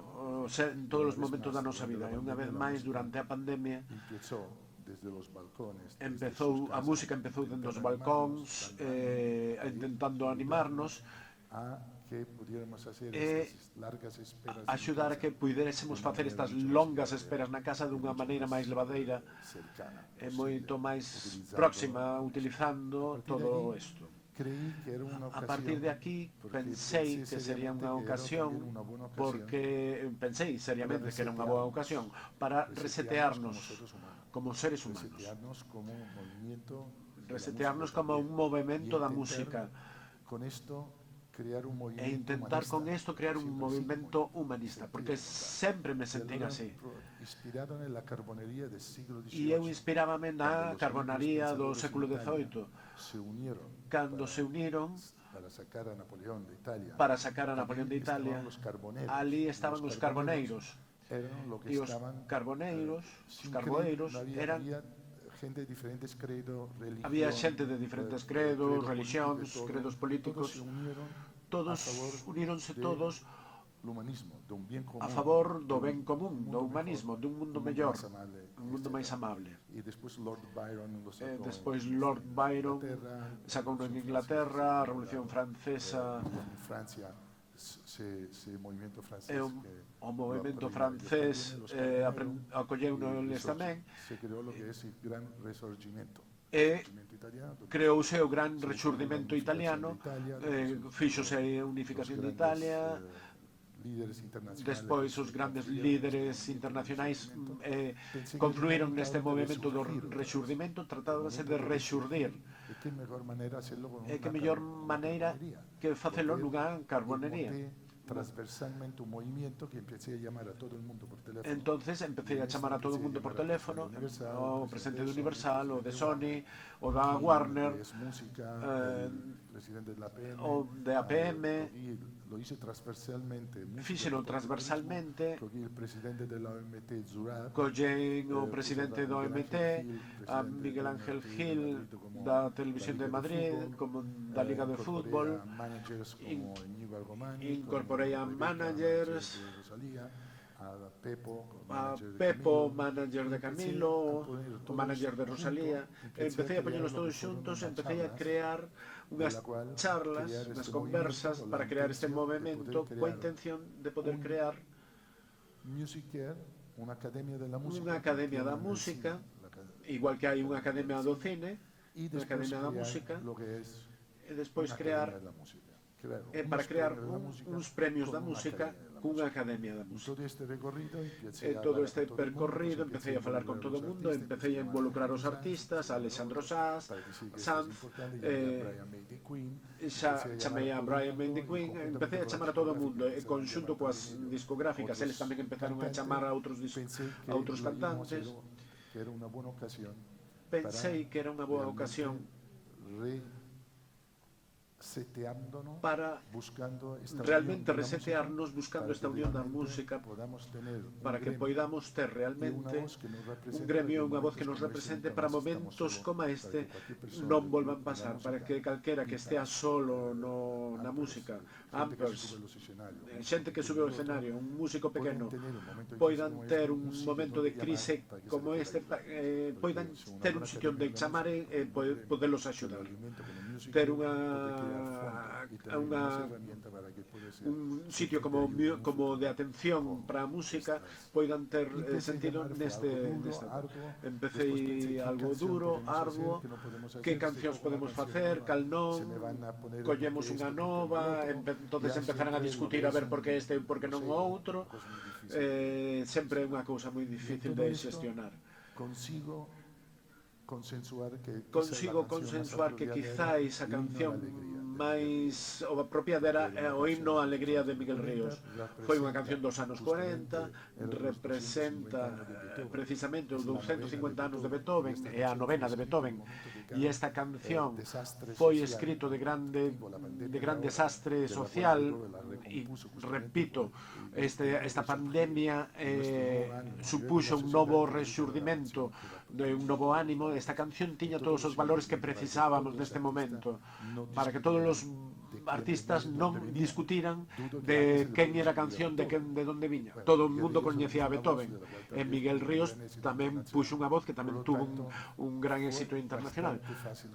en todos os momentos da nosa vida. E unha vez máis, durante a pandemia, a música empezou dende os balcóns, intentando animarnos e axudar a que puidésemos facer estas longas esperas na casa dunha maneira máis levadeira e moito máis próxima, utilizando todo isto. A partir de aquí pensei que sería unha ocasión, porque pensei seriamente que era unha boa ocasión para resetearnos como seres humanos, resetearnos como un movimento da música e intentar con isto crear un movimento humanista, porque sempre me sentín así. E eu inspirábame na carbonaría do século XVIII, cando se uniron para sacar a Napoleón de Italia. Ali estaban os carboneiros, e os carboeiros eran... Había xente de diferentes credos, religións, credos políticos, todos uníronse todos a favor do ben común, do humanismo, dun mundo mellor, un mundo máis amable. Despois Lord Byron sacou en Inglaterra, a Revolución Francesa, o movimento francés acolleu neles tamén, e creouse o gran rexurdimento italiano, fíxose a unificación de Italia. Despois os grandes líderes internacionais confluíron neste movimento do rexurdimento. Tratábase de rexurdir, e que mellor maneira que facelo nunha carbonería. Transversalmente un movimiento que empecé a llamar a todo el mundo por teléfono. Entonces empecé a chamar a todo o mundo por teléfono, o presidente de Universal, o de Sony, o da Warner, o de APM. Lo hice transversalmente. Fíxeno transversalmente. Collei o presidente da OMT, Zurat. Collei o presidente da OMT, a Miguel Ángel Gil, da Televisión de Madrid, como da Liga de Fútbol. Incorporei a managers, a Pepo, manager de Camilo, o manager de Rosalía. Empecé a poñelos todos xuntos, empecé a crear unhas charlas, unhas conversas para crear este movimento coa intención de poder crear unha academia da música, igual que hai unha academia do cine, unha academia da música, e despois crear para crear uns premios da música cunha academia da música. Todo este percorrido empecé a falar con todo o mundo, empecé a involucrar os artistas, a Alexandro Sanz, chamei a Brian May the Queen, empecé a chamar a todo o mundo, e conxunto coas discográficas, eles tamén empezaron a chamar a outros cantantes. Pensei que era unha boa ocasión para realmente resetearnos, buscando esta unión da música, para que poidamos ter realmente un gremio, unha voz que nos represente para momentos como este non volvan pasar, para que calquera que estea solo na música, ampers, xente que sube ao escenario, un músico pequeno, poidan ter un momento de crise como este, poidan ter un sitio onde chamar e podelos axudar. ter un sitio como de atención para a música poidan ter sentido neste. Empecé algo duro, arduo, que cancións podemos facer, cal non, collemos unha nova, entonces empezarán a discutir a ver por que este e por que non o outro. Sempre é unha cousa moi difícil de xestionar. Consigo consensuar que quizáis a canción máis apropiada era o himno a alegría de Miguel Ríos. Foi unha canción dos anos 40, representa precisamente os 250 anos de Beethoven e a novena de Beethoven, e esta canción foi escrito de gran desastre social, e repito, esta pandemia supuxo un novo rexurdimento, un novo ánimo. Esta canción tiña todos os valores que precisábamos neste momento, para que todos os artistas non discutiran de quen era a canción, de onde viña. Todo o mundo coñecía a Beethoven, e Miguel Ríos tamén puxo unha voz que tamén tuvo un gran éxito internacional.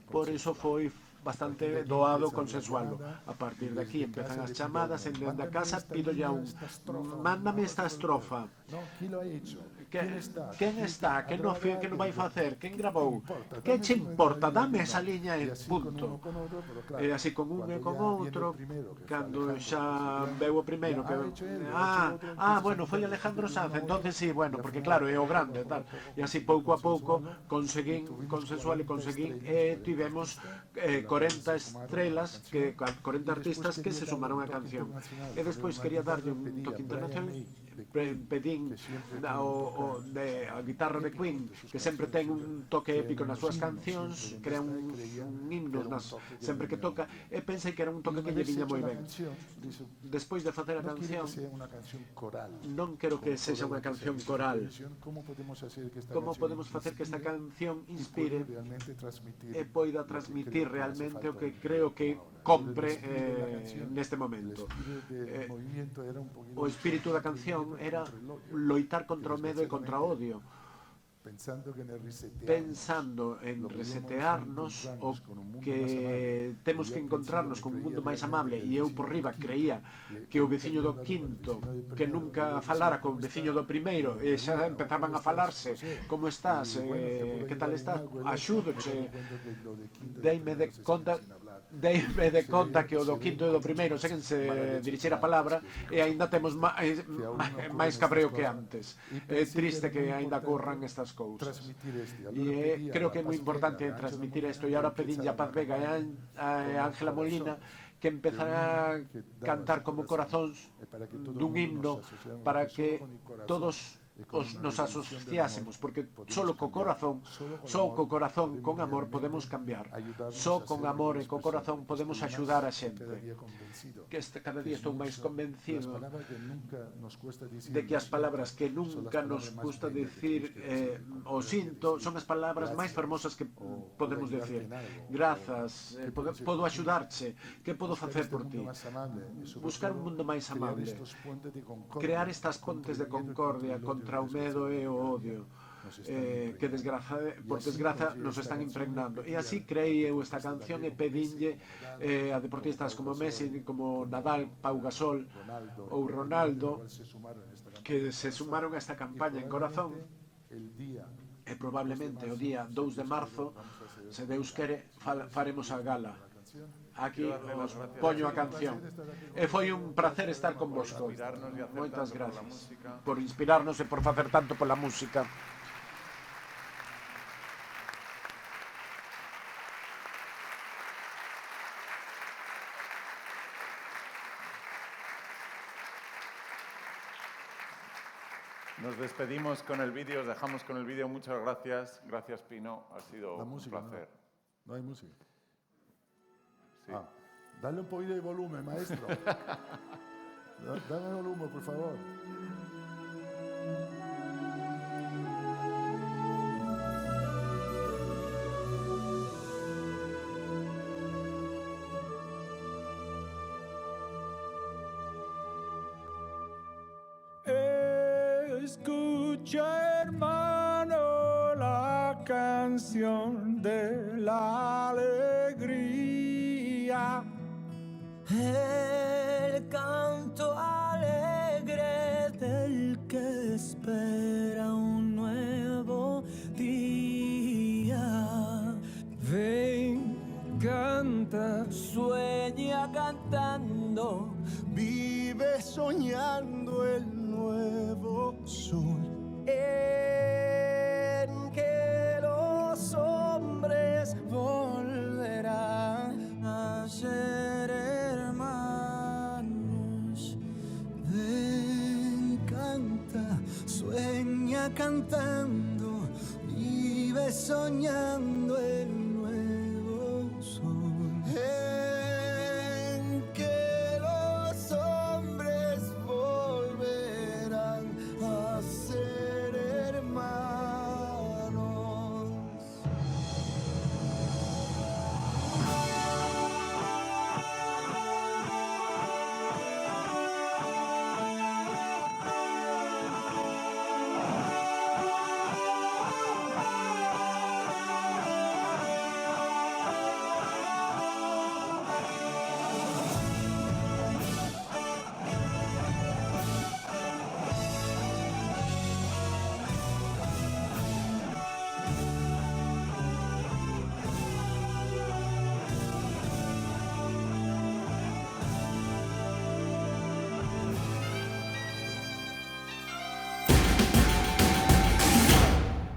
Por iso foi bastante doado consensualo. A partir de aquí empezan as chamadas, en dende a casa pido ya mándame esta estrofa. Quen está? Quen non vai facer? Quen grabou? Que che importa? Dame esa liña e punto. E así con un e con outro, cando xa veu o primeiro que bueno, foi Alejandro Sanz, entonces sí, bueno, porque claro, é o grande tal. E así pouco a pouco conseguín consensual e tivemos 40 estrelas, 40 artistas que se sumaron á canción. E despois quería darlle un toque internacional. Pedín a guitarra de Queen, que sempre ten un toque épico nas súas cancións, crea un himno sempre que toca, e pensei que era un toque que lle viña moi ben. Despois de facer a canción, non quero que sexa unha canción coral. Como podemos facer que esta canción inspire e poida transmitir realmente o que creo que compre neste momento? O espírito da canción era loitar contra o medo e contra o odio, pensando en resetearnos o que temos que encontrarnos con un mundo máis amable. E eu por riba creía que o veciño do quinto, que nunca falara con o veciño do primeiro, e xa empezaban a falarse: como estás? Que tal estás? Axúdoche. Deime de conta que o do quinto e do primeiro séguense dirixir a palabra, e aínda temos máis cabreo que antes. É triste que aínda corran estas cousas. E creo que é moi importante transmitir isto. E agora pedinlle a Paz Vega e a Ángela Molina que empezará a cantar como corazóns dun himno para que todos nos asociásemos, porque só co corazón, con amor podemos cambiar. Só con amor e co corazón podemos axudar a xente. Que cada día estou máis convencido de que as palabras que nunca nos gusta dicir, o sinto, son as palabras máis fermosas que podemos dicir. Grazas, podo axudarche, que podo facer por ti? Buscar un mundo máis amable, crear estas pontes de concordia contra o medo e o odio que por desgraza nos están impregnando. E así creei eu esta canción e pedinlle a deportistas como Messi, como Nadal, Pau Gasol ou Ronaldo, que se sumaron a esta campaña en corazón, e probablemente o día 2 de marzo, se Deus quere, faremos a gala. Aquí os poño a canción. E foi un placer estar con vosco. Moitas gracias por inspirarnos e por facer tanto pola música. Nos despedimos con el vídeo, os dejamos con el vídeo. Muchas gracias. Gracias, Pino. Ha sido un placer. No hay música. Sí. Dale un poquito de volumen, maestro. Dame volumen, por favor. Escucha, hermano, la canción de la alegría. el canto alegre del que espera un nuevo día. Ven, canta, sueña cantando, vive soñando el nuevo sol en que los hombres volverán a ser hermanos. Ven, canta, sueña cantando, vive soñando el